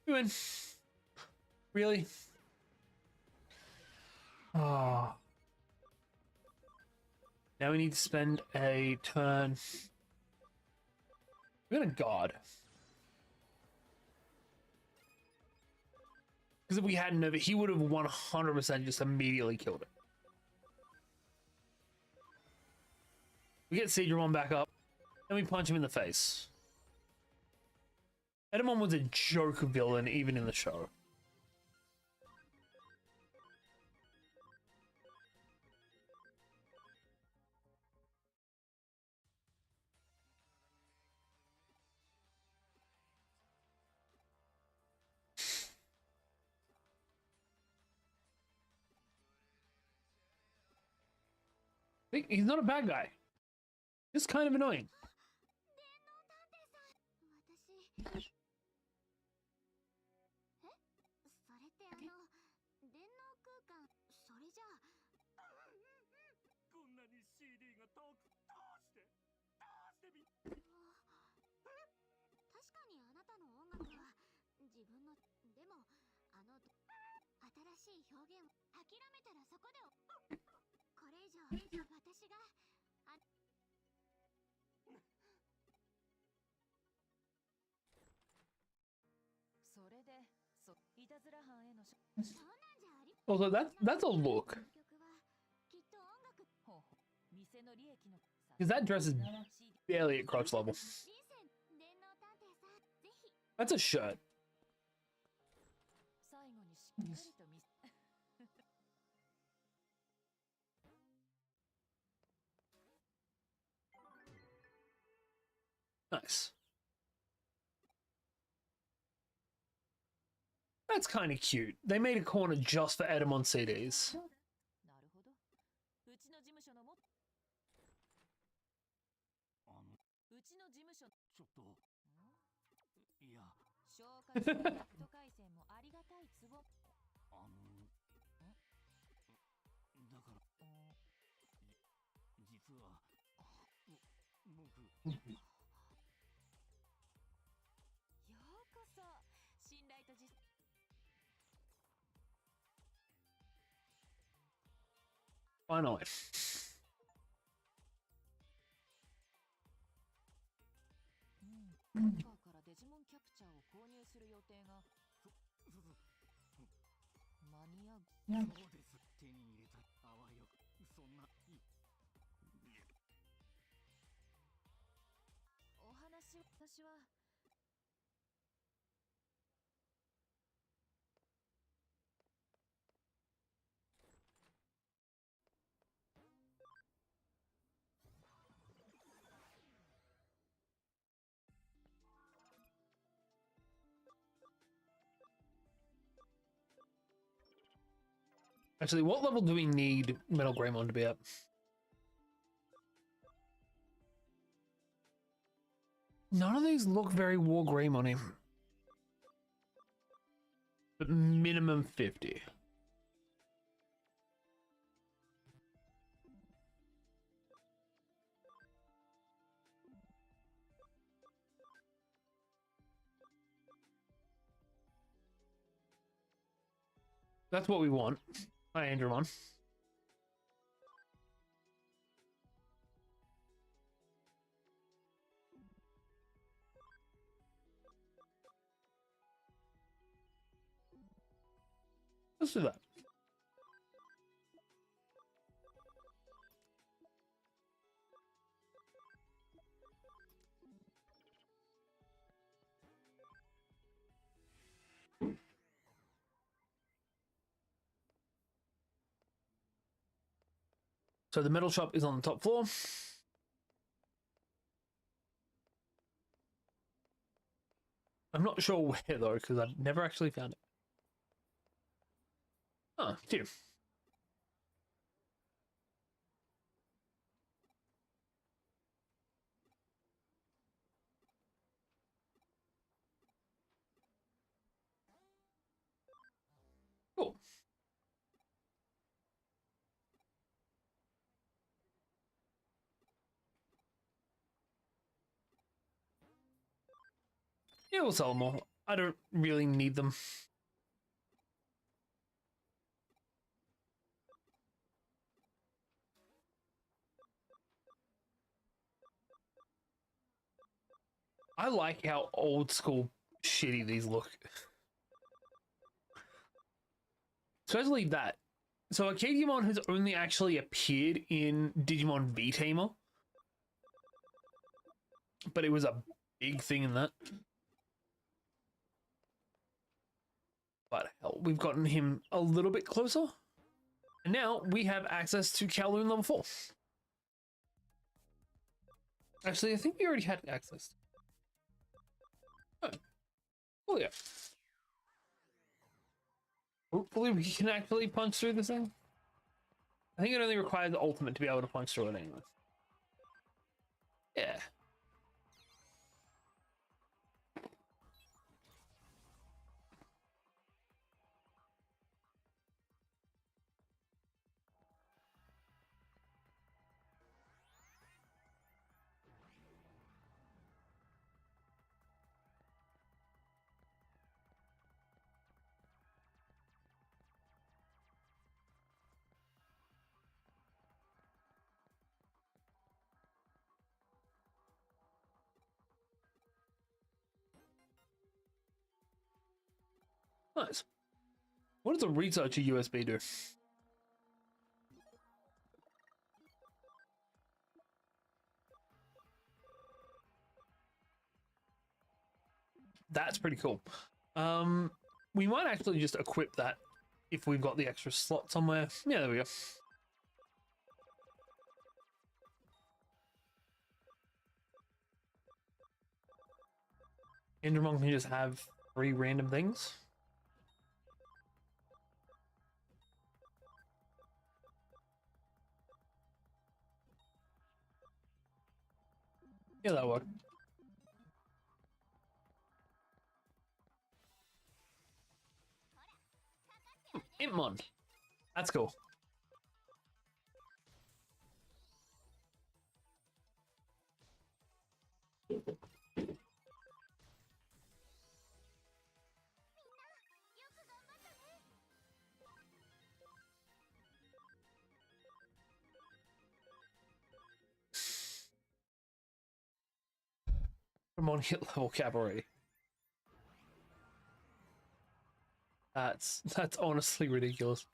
You win. Really? Ah. Now we need to spend a turn. We're gonna guard. Because if we hadn't of it, he would have 100% just immediately killed it. We get Digimon back up, then we punch him in the face. Edamon was a joke villain even in the show. He's not a bad guy. Just kind of annoying. それで、いたずら犯への Also, that's a look. ほうほう店の利益の Because that dress is barely at crotch level. That's a shirt. 最後にしっかりと見せ Nice. That's kind of cute. They made a corner just for Edamon CDs. なるほど。うちの事務所のもうちの事務所ちょっといや消化ネット回線もありがたいツボだから実は僕ようこそ信頼と実 Finally. 今からデジモンキャプチャーを購入する予定が間に合うそうです手に入れたあわよくそんなお話を私は Actually, what level do we need Metal Greymon to be at? None of these look very War Greymon-y. But minimum 50. That's what we want. Hi, Andromon. Let's do that. So the metal shop is on the top floor. I'm not sure where though, because I've never actually found it. Oh, here. Cool. Yeah, we'll sell them all. I don't really need them. I like how old school shitty these look. Especially that. So a Digimon has only actually appeared in Digimon V-Tamer. But it was a big thing in that. But hell, we've gotten him a little bit closer. And now we have access to Kowloon level 4. Actually, I think we already had access. Oh yeah. Hopefully we can actually punch through this thing. I think it only requires the ultimate to be able to punch through it anyway. Yeah. Nice. What does a researcher USB do? That's pretty cool. We might actually just equip that if we've got the extra slot somewhere. Yeah, there we go. Indramon can just have 3 random things. Yeah, that'll work. Impmon. That's cool. I'm on hit level cap already. That's honestly ridiculous.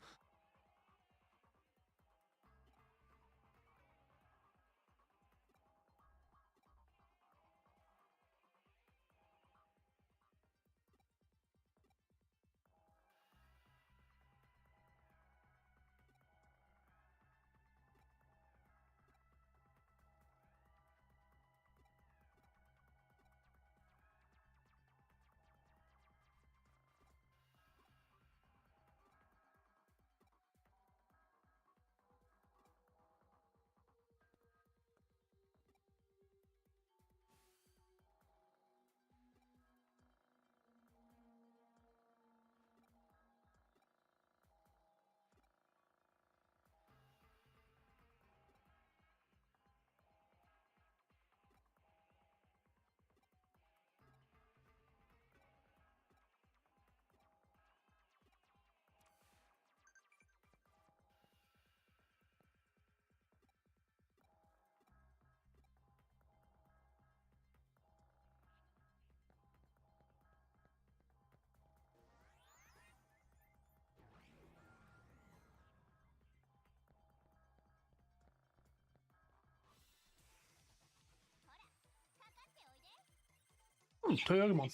Toyogumon.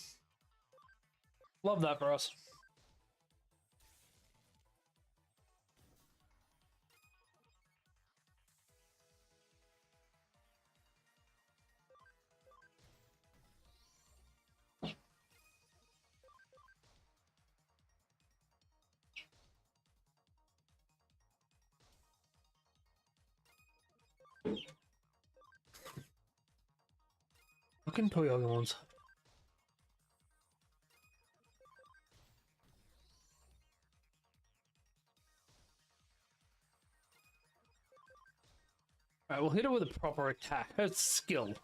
Love that for us. Fucking Toyogumons. Alright, we'll hit it with a proper attack. That's skill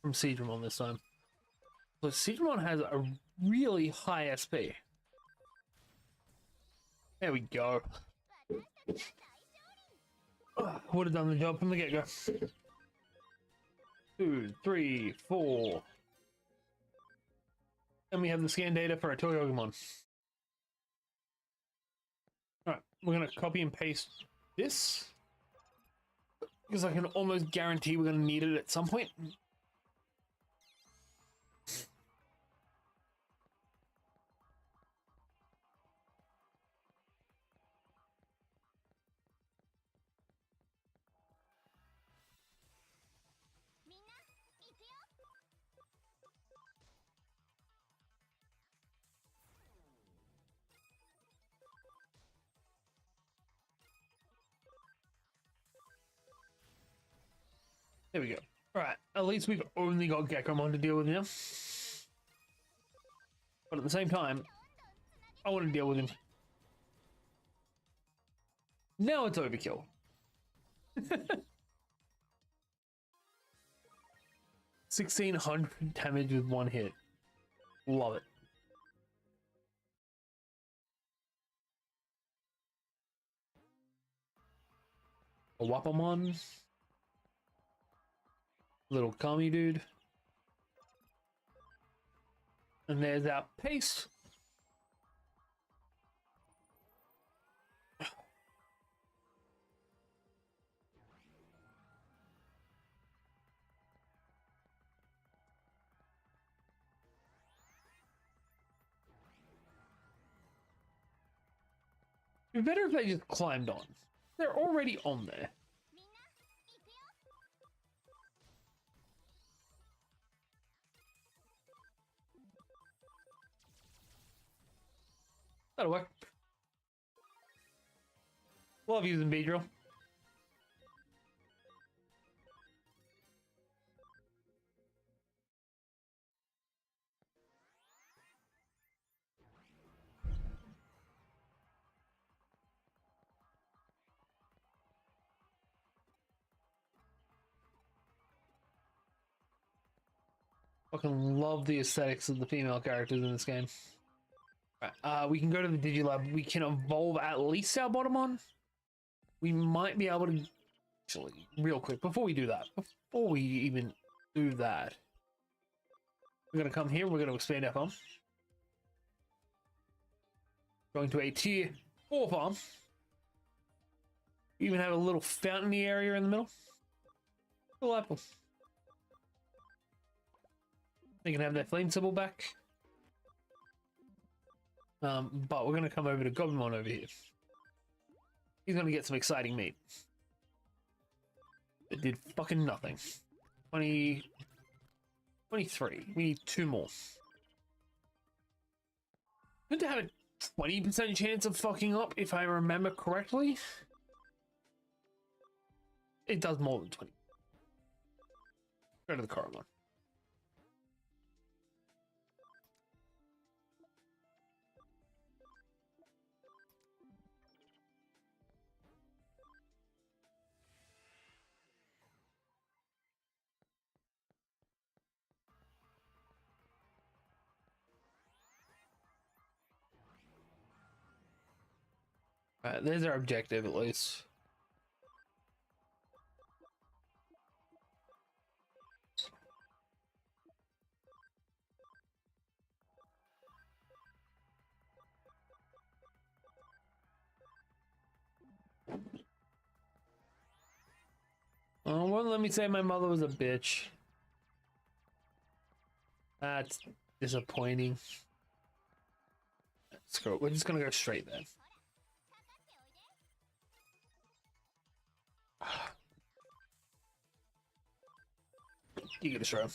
from Seadramon this time. So Seadramon has a really high SP. There we go. Would have done the job from the get-go. 2, 3, 4. And we have the scan data for our Toyogumon. Alright, we're going to copy and paste this. Because I can almost guarantee we're going to need it at some point. There we go. Alright, at least we've only got Gekomon to deal with now. But at the same time, I want to deal with him. Now it's overkill. 1600 damage with one hit. Love it. A Wapamon. Little Kami dude. And there's our paste. It'd be better if they just climbed on. They're already on there. That'll work. Love using Beedrill. Fucking love the aesthetics of the female characters in this game. Right, we can go to the Digilab. We can evolve at least our Botamon. We might be able to... Actually, real quick, before we do that, before we even do that, we're going to come here, we're going to expand our farm. Going to a tier 4 farm. We even have a little fountainy area in the middle. Cool apple. They can have their flame symbol back. But we're going to come over to Goblimon over here. He's going to get some exciting meat. It did fucking nothing. 20... 23. We need 2 more. Good to have a 20% chance of fucking up, if I remember correctly. It does more than 20. Go to the Coromon. Alright, there's our objective at least. Oh, well, let me say my mother was a bitch. That's disappointing. Screw it, we're just gonna go straight there. You get a show.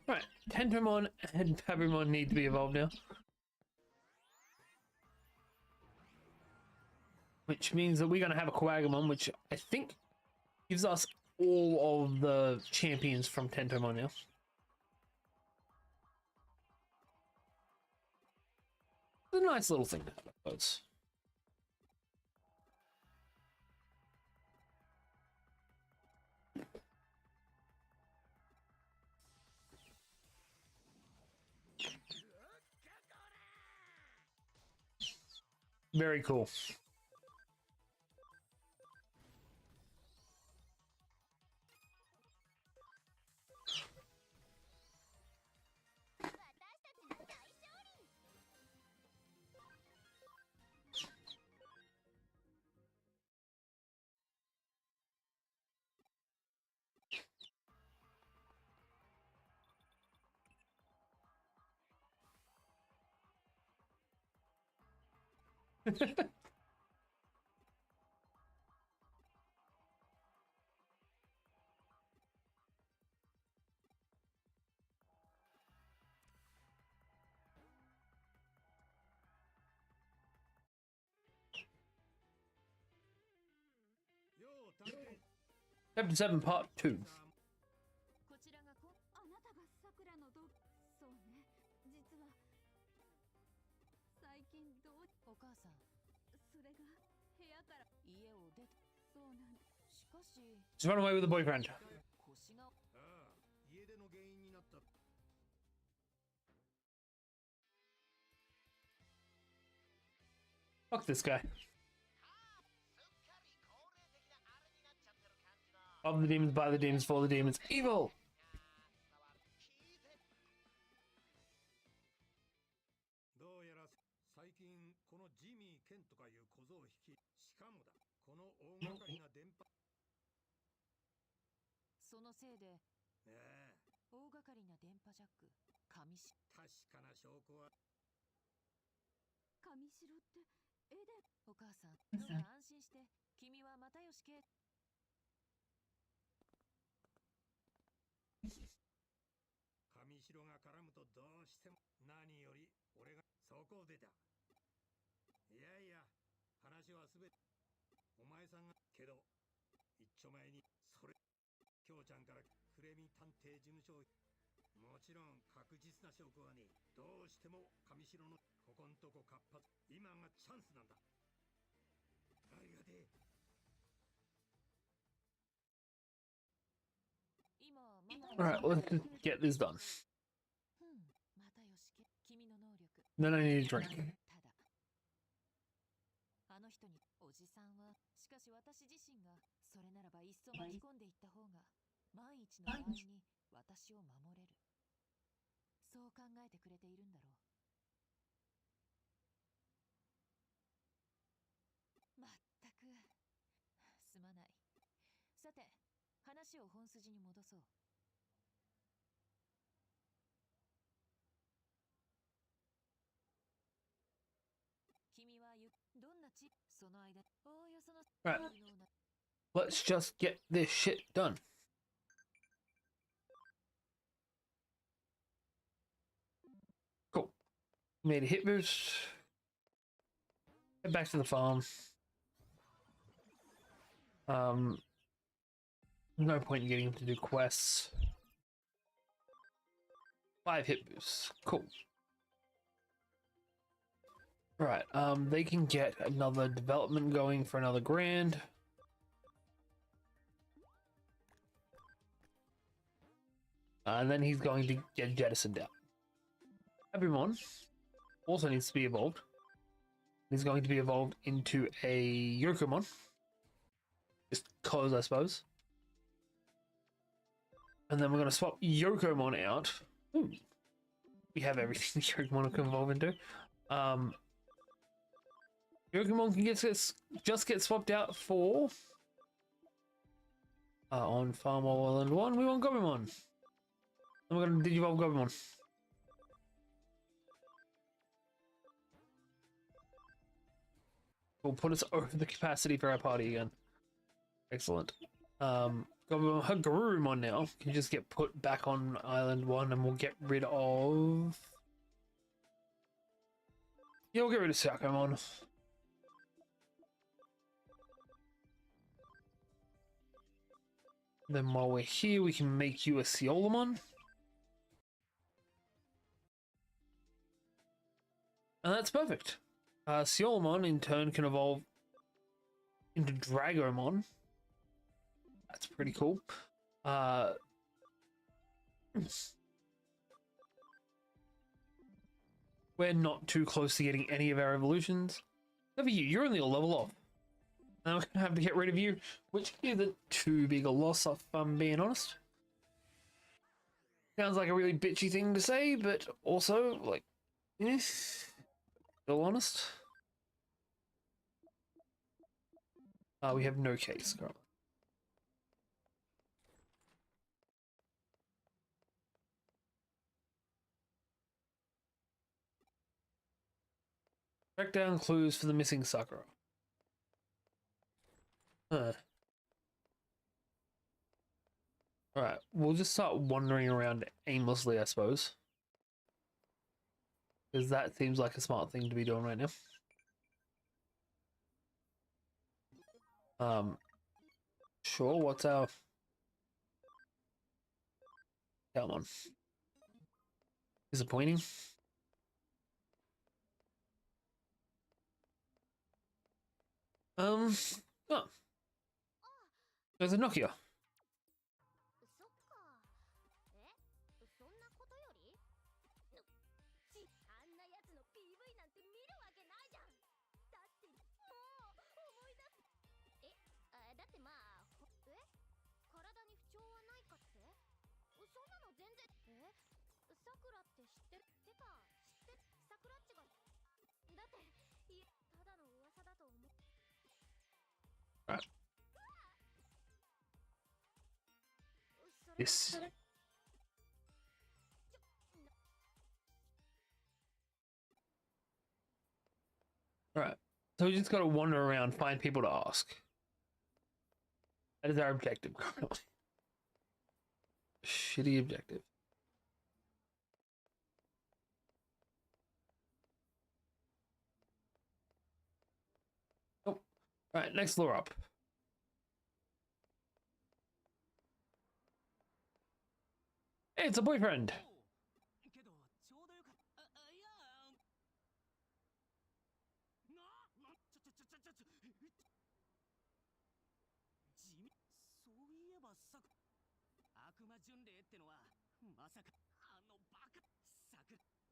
Right, Tentomon and Pabumon need to be evolved now. Which means that we're going to have a Coagumon, which I think gives us all of the champions from Tentomon now. It's a nice little thing to have, I suppose. Very cool. Chapter 7, Part 2. こちらがあなたがさくらのそうね。実は最近お母さん、それが部屋から家を出てそうなんしかし Just run away with the boyfriend. 腰が家出の原因になった。 Fuck this guy. Of the demons, by the demons, for the demons. Evil! どうやら最近このジミー・ケンとかいう小僧を引き、しかもだ、この大掛かりな電波。そのせいでええ、大掛かりな電波ジャック上し確かな証拠は。上城って絵でお母さんどうか安心して君は又吉圭上白が絡むとどうしても何より俺がそこを出た。いやいや、話はすべてお前さんがけど一丁前にそれ京ちゃんからクレミ探偵事務所をもちろん確実な証拠はね、どうしても上白のここんとこ活発、今がチャンスなんだ。ありがてえ。今 Alright, let's just get this done. 又吉圭君の能力 Then I need a drink. ただあの人におじさんはしかし私自身がそれならばいっそ巻き込んでいった方が万一の場合に私を守れるそう考えてくれているんだろうまったくすまないさて話を本筋に戻そう君はどんなその間おおよその Right. Let's just get this shit done. Cool. Made a hit boost. Head back to the farm. No point in getting him to do quests. 5 hit boosts. Cool. Right, they can get another development going for another grand. And then he's going to get jettisoned out. Agumon also needs to be evolved. He's going to be evolved into a Yuukomon. Just cause, I suppose. And then we're going to swap Yuukomon out. Ooh. We have everything Yuukomon can evolve into. Yuukomon can just get swapped out for... on Farm Island 1, we want Gobimon. And we're going to Digivolve Gobimon. Will put us over the capacity for our party again. Excellent. Gobimon, her Garurumon now can just get put back on Island 1 and we'll get rid of... Yeah, we'll get rid of Sakomon. Then while we're here, we can make you a Seolamon. And that's perfect. Seolamon, in turn, can evolve into Dragomon. That's pretty cool. We're not too close to getting any of our evolutions. Over you, you're only a level off. And we're gonna have to get rid of you, which isn't too big a loss if I'm being honest. Sounds like a really bitchy thing to say, but also, like, eh, still honest. We have no case currently. Track down clues for the missing Sakura. Huh. Alright, we'll just start wandering around aimlessly, I suppose. Because that seems like a smart thing to be doing right now. Sure, what's our... Come on. Disappointing. Oh. There's a Nokia. そっか。そんなことよりあんなやつの PV なんて見るわけないじゃん。だってもう思い出す。だってまあ体に不調はないかって？そんなの全然。さくらって知ってる？てか知ってさくらっちが。だってただの噂だと思う。This. Alright, so we just gotta wander around, find people to ask. That is our objective currently. Shitty objective. Oh, alright, next floor up. Hey, it's a boyfriend.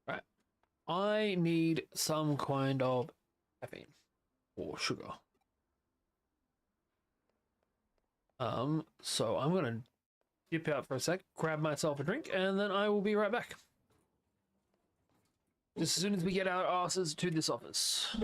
Right. I need some kind of caffeine or sugar. So I'm gonna dip out for a sec, grab myself a drink, and then I will be right back. Just as soon as we get our asses to this office.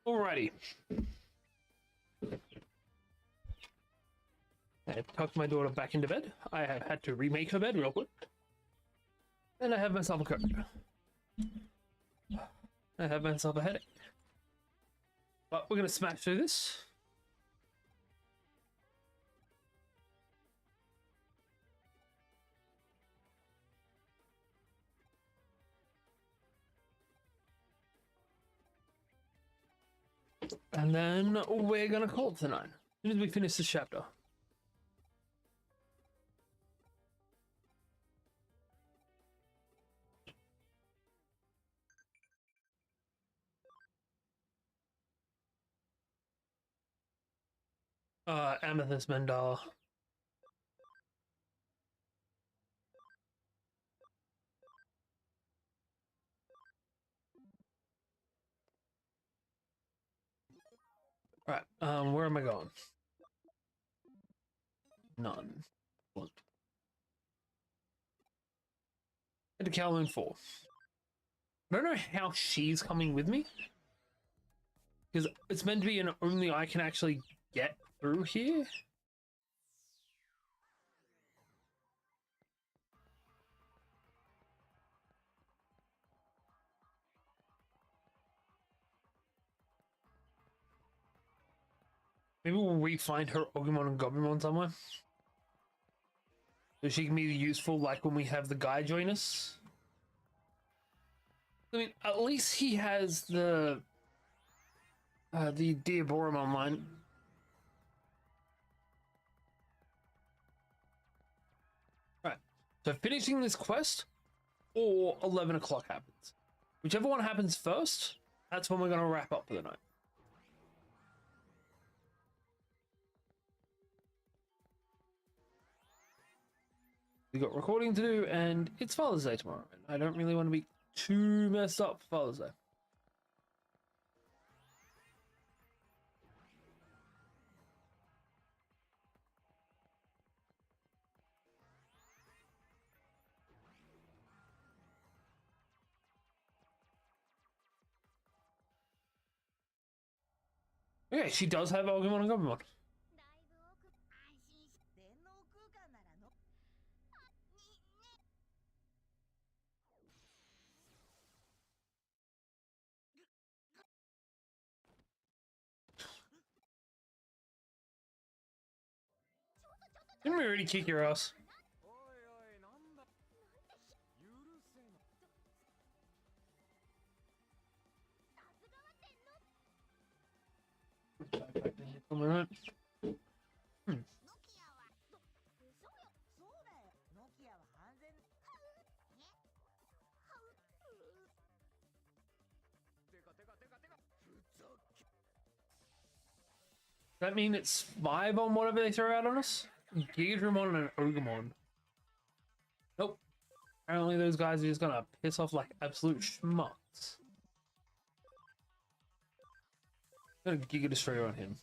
Alrighty. I have tucked my daughter back into bed. I have had to remake her bed real quick. And I have myself a coat. I have myself a headache. But we're gonna smash through this. And then we're gonna call it tonight. As soon as we finish this chapter. Amethyst Mandala. Right, where am I going? None. One. Head to Kowloon 4. I don't know how she's coming with me. Because it's meant to be an only I can actually get through here. Maybe we'll re-find her Ogumon and Gobumon somewhere. So she can be useful like when we have the guy join us. I mean, at least he has the Diaborum online. Right. So finishing this quest or 11 o'clock happens. Whichever one happens first, that's when we're going to wrap up for the night. We got recording to do, and it's Father's Day tomorrow. And I don't really want to be too messed up for Father's Day. Okay, she does have Ogumon and Gobumon. 電脳空間ならのに Didn't we already kick your ass? Alright. ノキアは嘘よそうだよノキアは安全えはうてかてかてかてかふざけ Does that mean it's 5 on whatever they throw out on us? Gigadramon and an Ogumon. Nope. Apparently those guys are just gonna piss off like absolute schmucks. I'm gonna Giga Destroyer on him.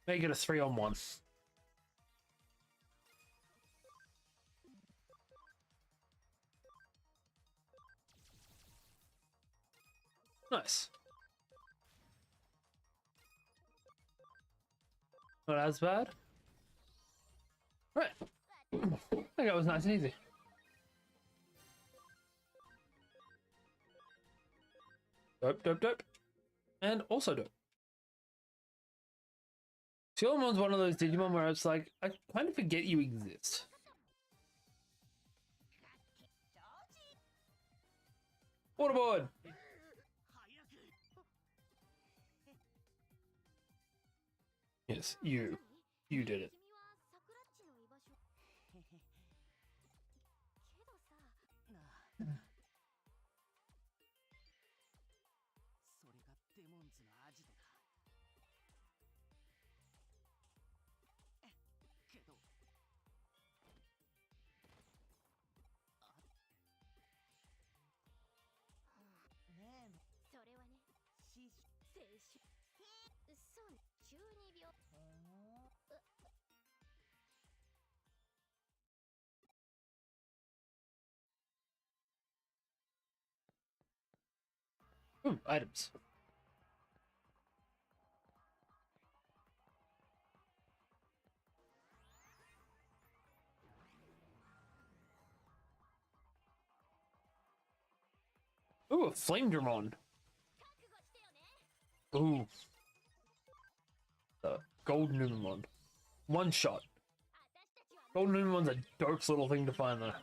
Make it a 3-on-1. Nice. Not as bad. Right. That was nice and easy. Dope, dope, dope. And also dope. Shilamon's one of those Digimon where it's like, I kind of forget you exist. Waterboard! Yes, you. You did it. 君はサクラッチの居場所けどさそれがデモンズのアジトだ。けどねえそれはねシ青春そう中二病 Ooh, items. Ooh, a flame Digimon. Ooh. The golden Digimon. One shot. Golden Digimon's a dope little thing to find though.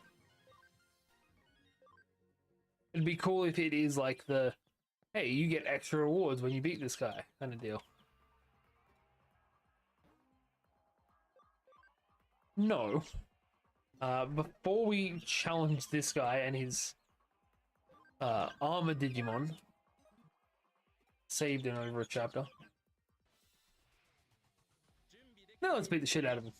It'd be cool if it is like the, hey, you get extra rewards when you beat this guy kind of deal. No. Before we challenge this guy and his armor Digimon, saved in over a chapter. Now let's beat the shit out of him.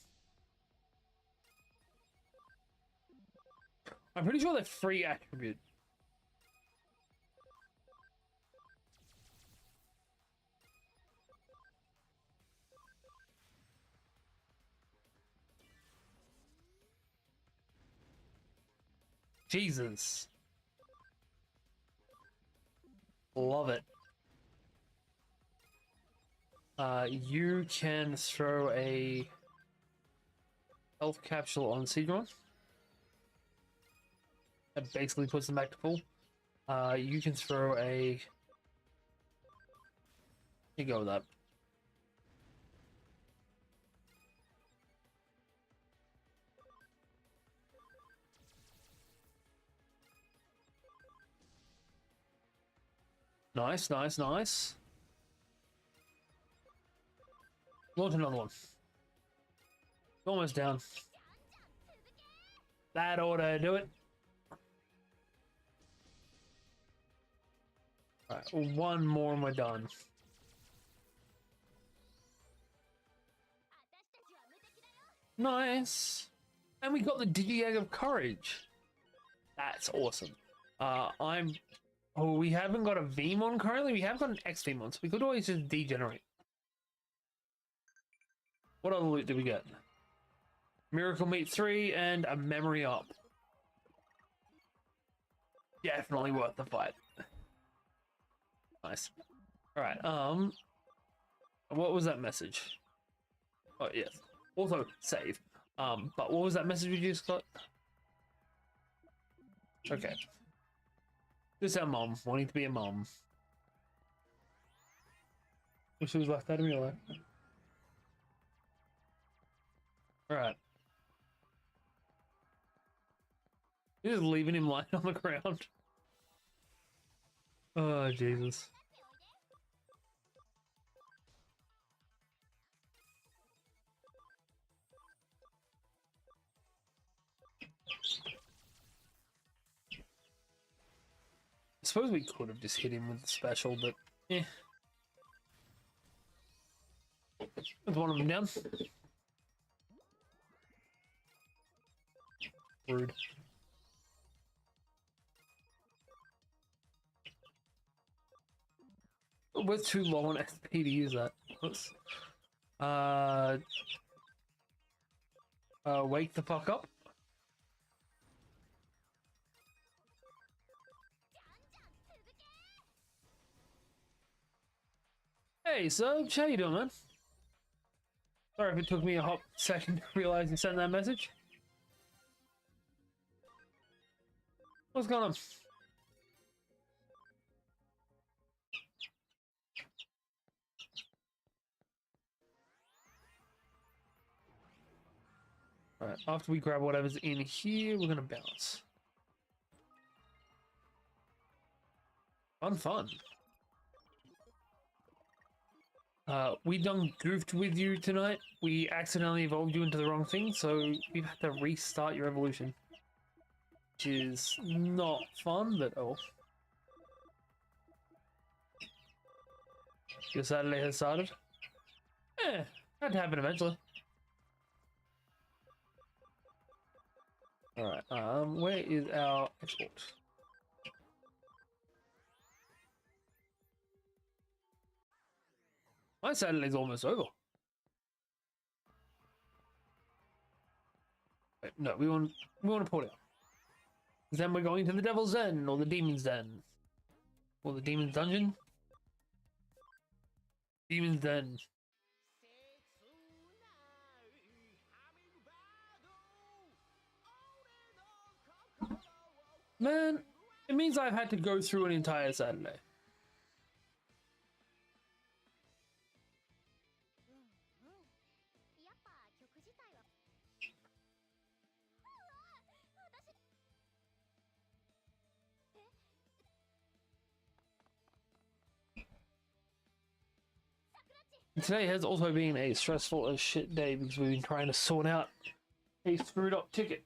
I'm pretty sure they're free attribute. Jesus. Love it. You can throw a health capsule on Seedron. That basically puts them back to full. You can throw a... You go with that. Nice, nice, nice. Launch another one. Almost down. That ought to do it. Alright, one more and we're done. Nice. And we got the Digi-Egg of Courage. That's awesome. Oh, we haven't got a Vmon currently. We have got an X Vmon, so we could always just degenerate. What other loot did we get? Miracle Meat 3 and a Memory Up. Definitely worth the fight. Nice. Alright, what was that message? Oh, yes. Also, save. But what was that message we just got? Okay. This is our mom, wanting to be a mom. Wish she was left out of me alive. Alright. You're just leaving him lying on the ground. Oh, Jesus. I suppose we could have just hit him with the special, but eh. There's one of them down. Rude. We're too low on SP to use that. Let's, wake the fuck up. Hey, Serge, how you doing, man? Sorry if it took me a hot second to realize you sent that message. What's going on? Alright, after we grab whatever's in here, we're gonna bounce. Fun. We done goofed with you tonight. We accidentally evolved you into the wrong thing, so we've had to restart your evolution. Which is not fun, but oh. Your Saturday has started? Eh, had to happen eventually. Alright, where is our export? My Saturday's almost over. Wait, no, we want to pull it out. Then we're going to the Devil's Den, or the Demon's Den. Or the Demon's Dungeon? Demon's Den. Man, It means I've had to go through an entire Saturday. やっぱ曲自体はうわ私 Today has also been a stressful as shit day because we've been trying to sort out a screwed up ticket.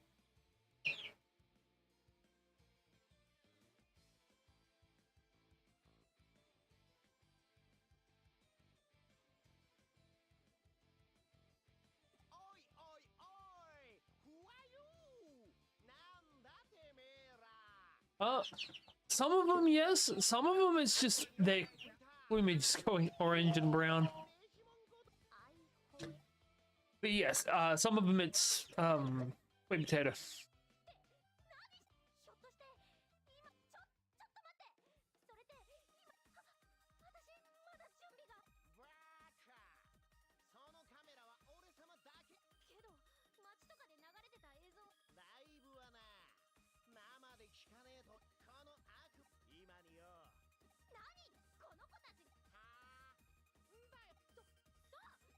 Uh, some of them, yes. Some of them, it's just they plumage going orange and brown. But yes, some of them, it's sweet potato. ひょっとして今ちょっと待ってそれって今私まだ準備がバカそのカメラは俺様だけけど街とかで流れてた映像ライブはな生で聞かねえとこの悪今によ何この子たちはあんだよそれは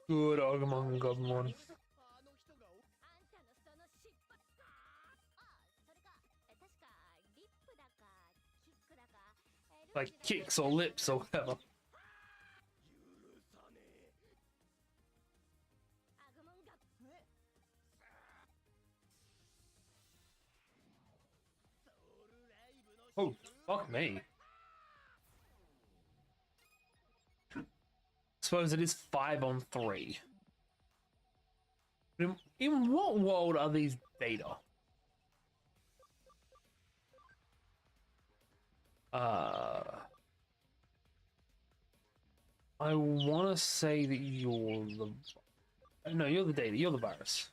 Good Agumon Gabumon. あの人があんたのその失敗あそれか確かリップだかキックだか Like kicks or lips or whatever. 許さねえアグモンがね Oh, fuck me. Suppose it is 5 on 3. In what world are these data? I want to say that you're the... No, you're the data. You're the virus.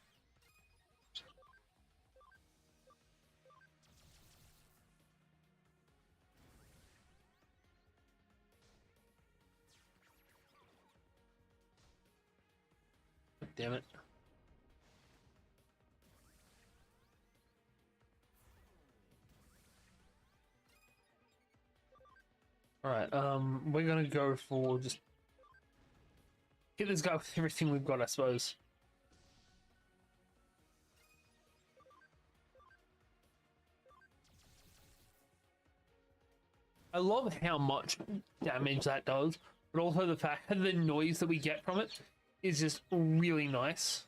Damn it. Alright, we're gonna go for just hit this guy with everything we've got, I suppose. I love how much damage that does, but also the fact that the noise that we get from it is just really nice.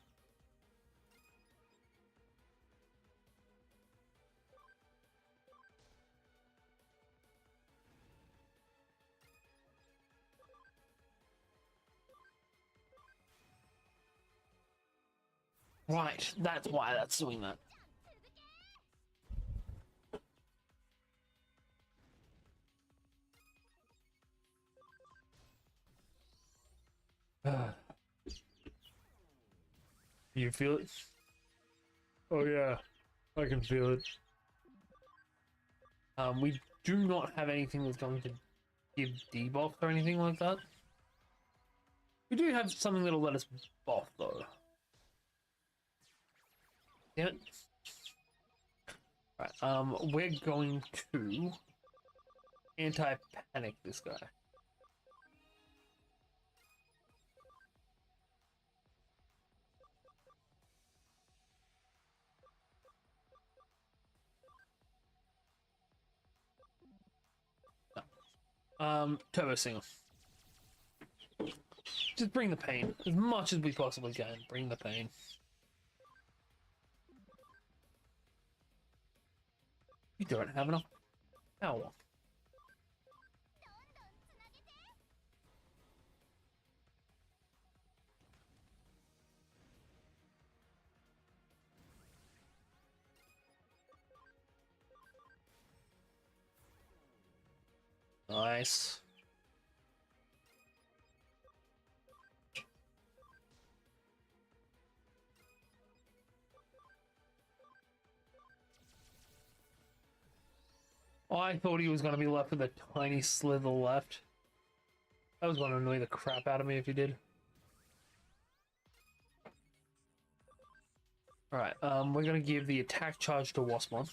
Right, that's why that's doing that. You feel it? Oh yeah, I can feel it. We do not have anything that's going to give debuff or anything like that. We do have something that'll let us buff though. Damn it. Right, we're going to anti-panic this guy. Turbo Singer. Just bring the pain. As much as we possibly can. Bring the pain. You don't have enough power. Nice. I thought he was going to be left with a tiny slither left. That was going to annoy the crap out of me if he did. Alright, we're gonna give the attack charge to Waspmon.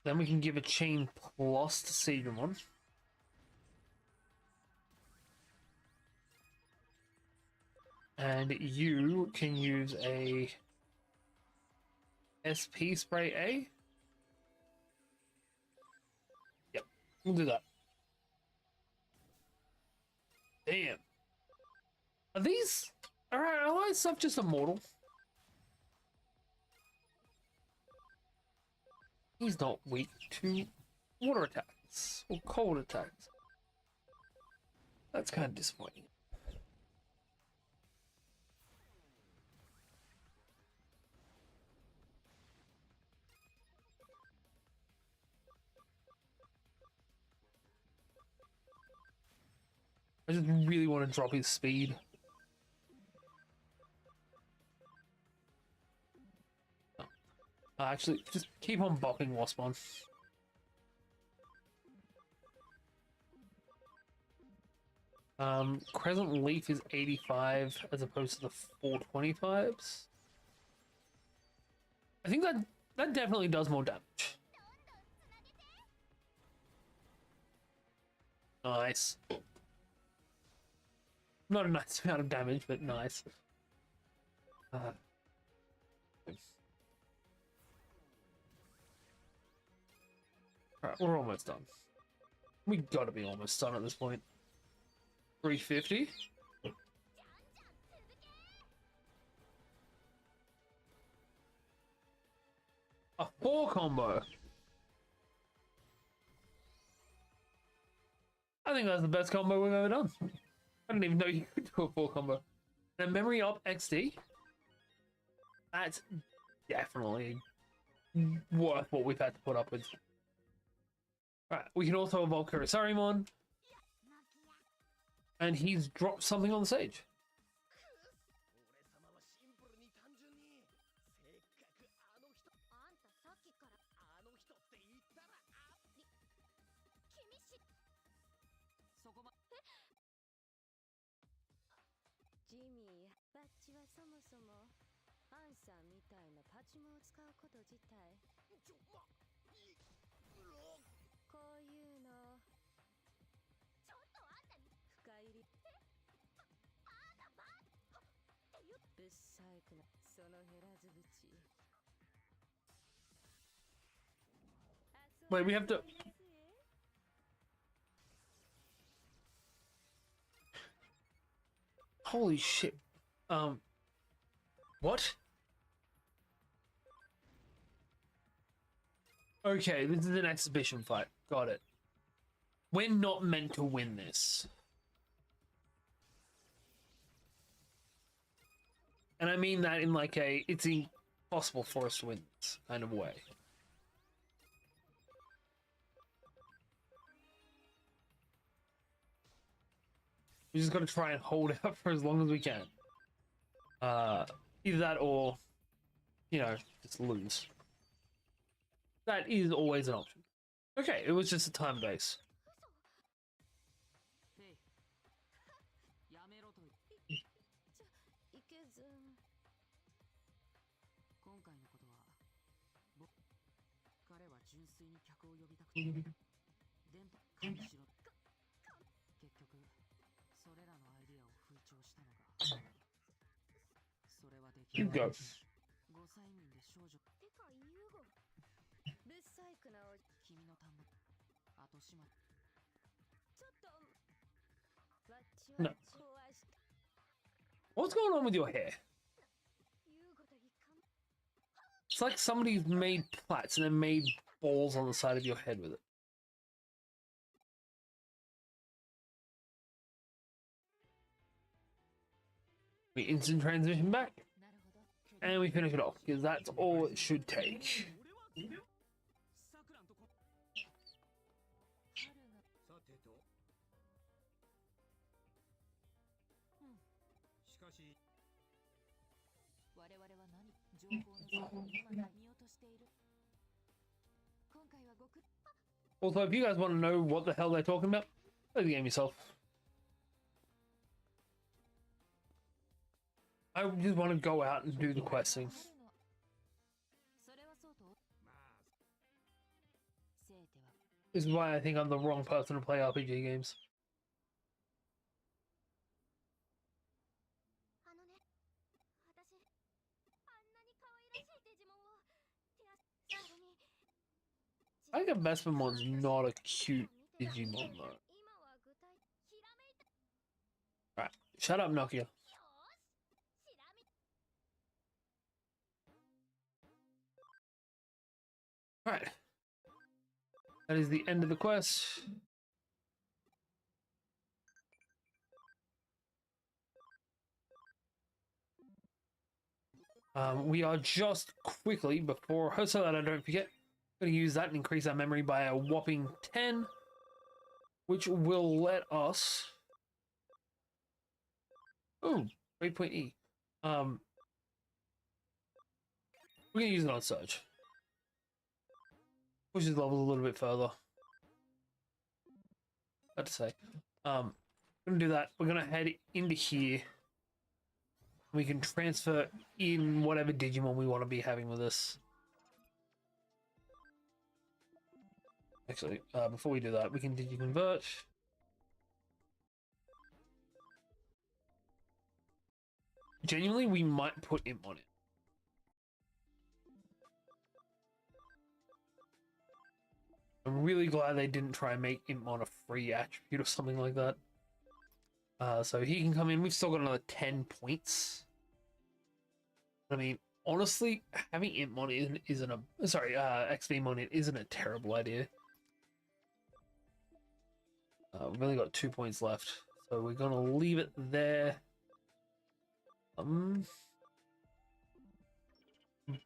Then we can give a chain plus to Seedramon. And you can use a SP spray A. Yep, we'll do that. Damn. Are these... Alright, allied stuff just immortal? He's not weak to water attacks or cold attacks. That's kind of disappointing. I just really want to drop his speed. Oh. Actually, just keep on bopping Waspmon. Crescent Leaf is 85 as opposed to the 425s. I think that definitely does more damage. Nice. Not a nice amount of damage, but nice. Alright, we're almost done. We gotta be almost done at this point. 350. A 4 combo. I think that's the best combo we've ever done. I didn't even know you could do a 4 combo. And memory up XD. That's definitely worth what we've had to put up with. Alright, we can also evolve Kurisarimon. And he's dropped something on the stage. Jimmy, バッジはそもそもアンさんみたいなパチモンを使うこと自体こういうのちょっとあんたに深入りあんたばって言うぶっさいくなその減らず口 Wait, we have to... Holy shit. What? Okay, this is an exhibition fight. Got it. We're not meant to win this. And I mean that in like a, it's impossible for us to win this kind of way. We just gotta try and hold out for as long as we can. Either that or, you know, just lose. That is always an option. Okay, it was just a time base. You go. てかユーゴぶっさいくなお君の単語後始末ちょっとわっちは No. 壊した What's going on with your hair? ユーゴだぎかん It's like somebody's made plaits and then made balls on the side of your head with it. We instant transition back. And we finish it off, because that's all it should take. Also, if you guys want to know what the hell they're talking about, Play the game yourself. I just want to go out and do the questing. それはそうと、せいては This is why I think I'm the wrong person to play RPG games. あのね、私あんなに可愛らしいデジモンを手足それに I think a Vespamon's not a cute Digimon though. 今は具体ひらめいた Right, shut up, Nokia. よーしひらめ Right. That is the end of the quest. We are just quickly, before, so that I don't forget, going to use that and increase our memory by a whopping 10, which will let us... Oh, 3 E. We're going to use it on Surge. Push his levels a little bit further. What to say. We're gonna do that. We're gonna head into here. We can transfer in whatever Digimon we want to be having with us. Actually, before we do that, we can Digiconvert. Genuinely, we might put Imp on it. I'm really glad they didn't try and make Imp on a free attribute or something like that. So he can come in. We've still got another 10 points. I mean, honestly, having Imp on it isn't a... Sorry, XV on it isn't a terrible idea. We've only got 2 points left. So we're going to leave it there. But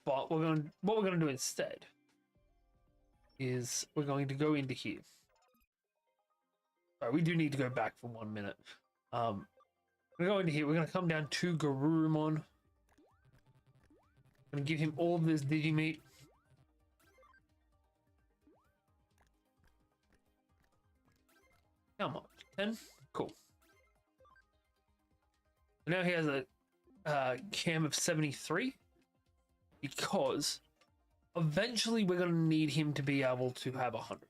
what we're going to do instead is we're going to go into here. Sorry, we do need to go back for 1 minute. We're going to here. We're going to come down to Garurumon. Going to give him all of this Digimeat. How much? 10? Cool. So now he has a cam of 73 because eventually we're going to need him to be able to have 100.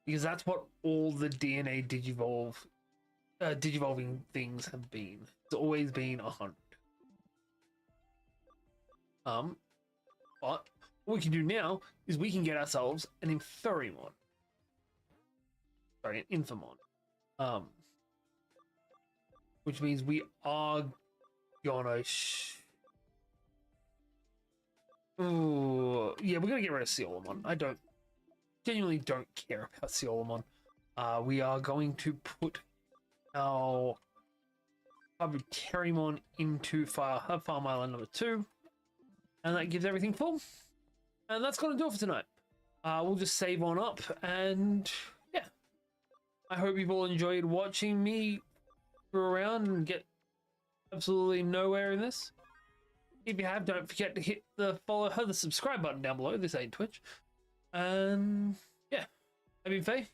Because that's what all the DNA digivolving things have been. It's always been 100. But what we can do now is we can get ourselves an Inferimon. Sorry, an Infamon. Which means we are gonna ooh, yeah, we're gonna get rid of Ciolamon. Genuinely don't care about Ciolamon. We are going to put our Terrimon into Farm Island number 2. And that gives everything full. And that's gonna do it for tonight. We'll just save on up and yeah. I hope you've all enjoyed watching me go around and get absolutely nowhere in this. If you have, don't forget to hit the subscribe button down below. This ain't Twitch. And yeah, I've been Faye.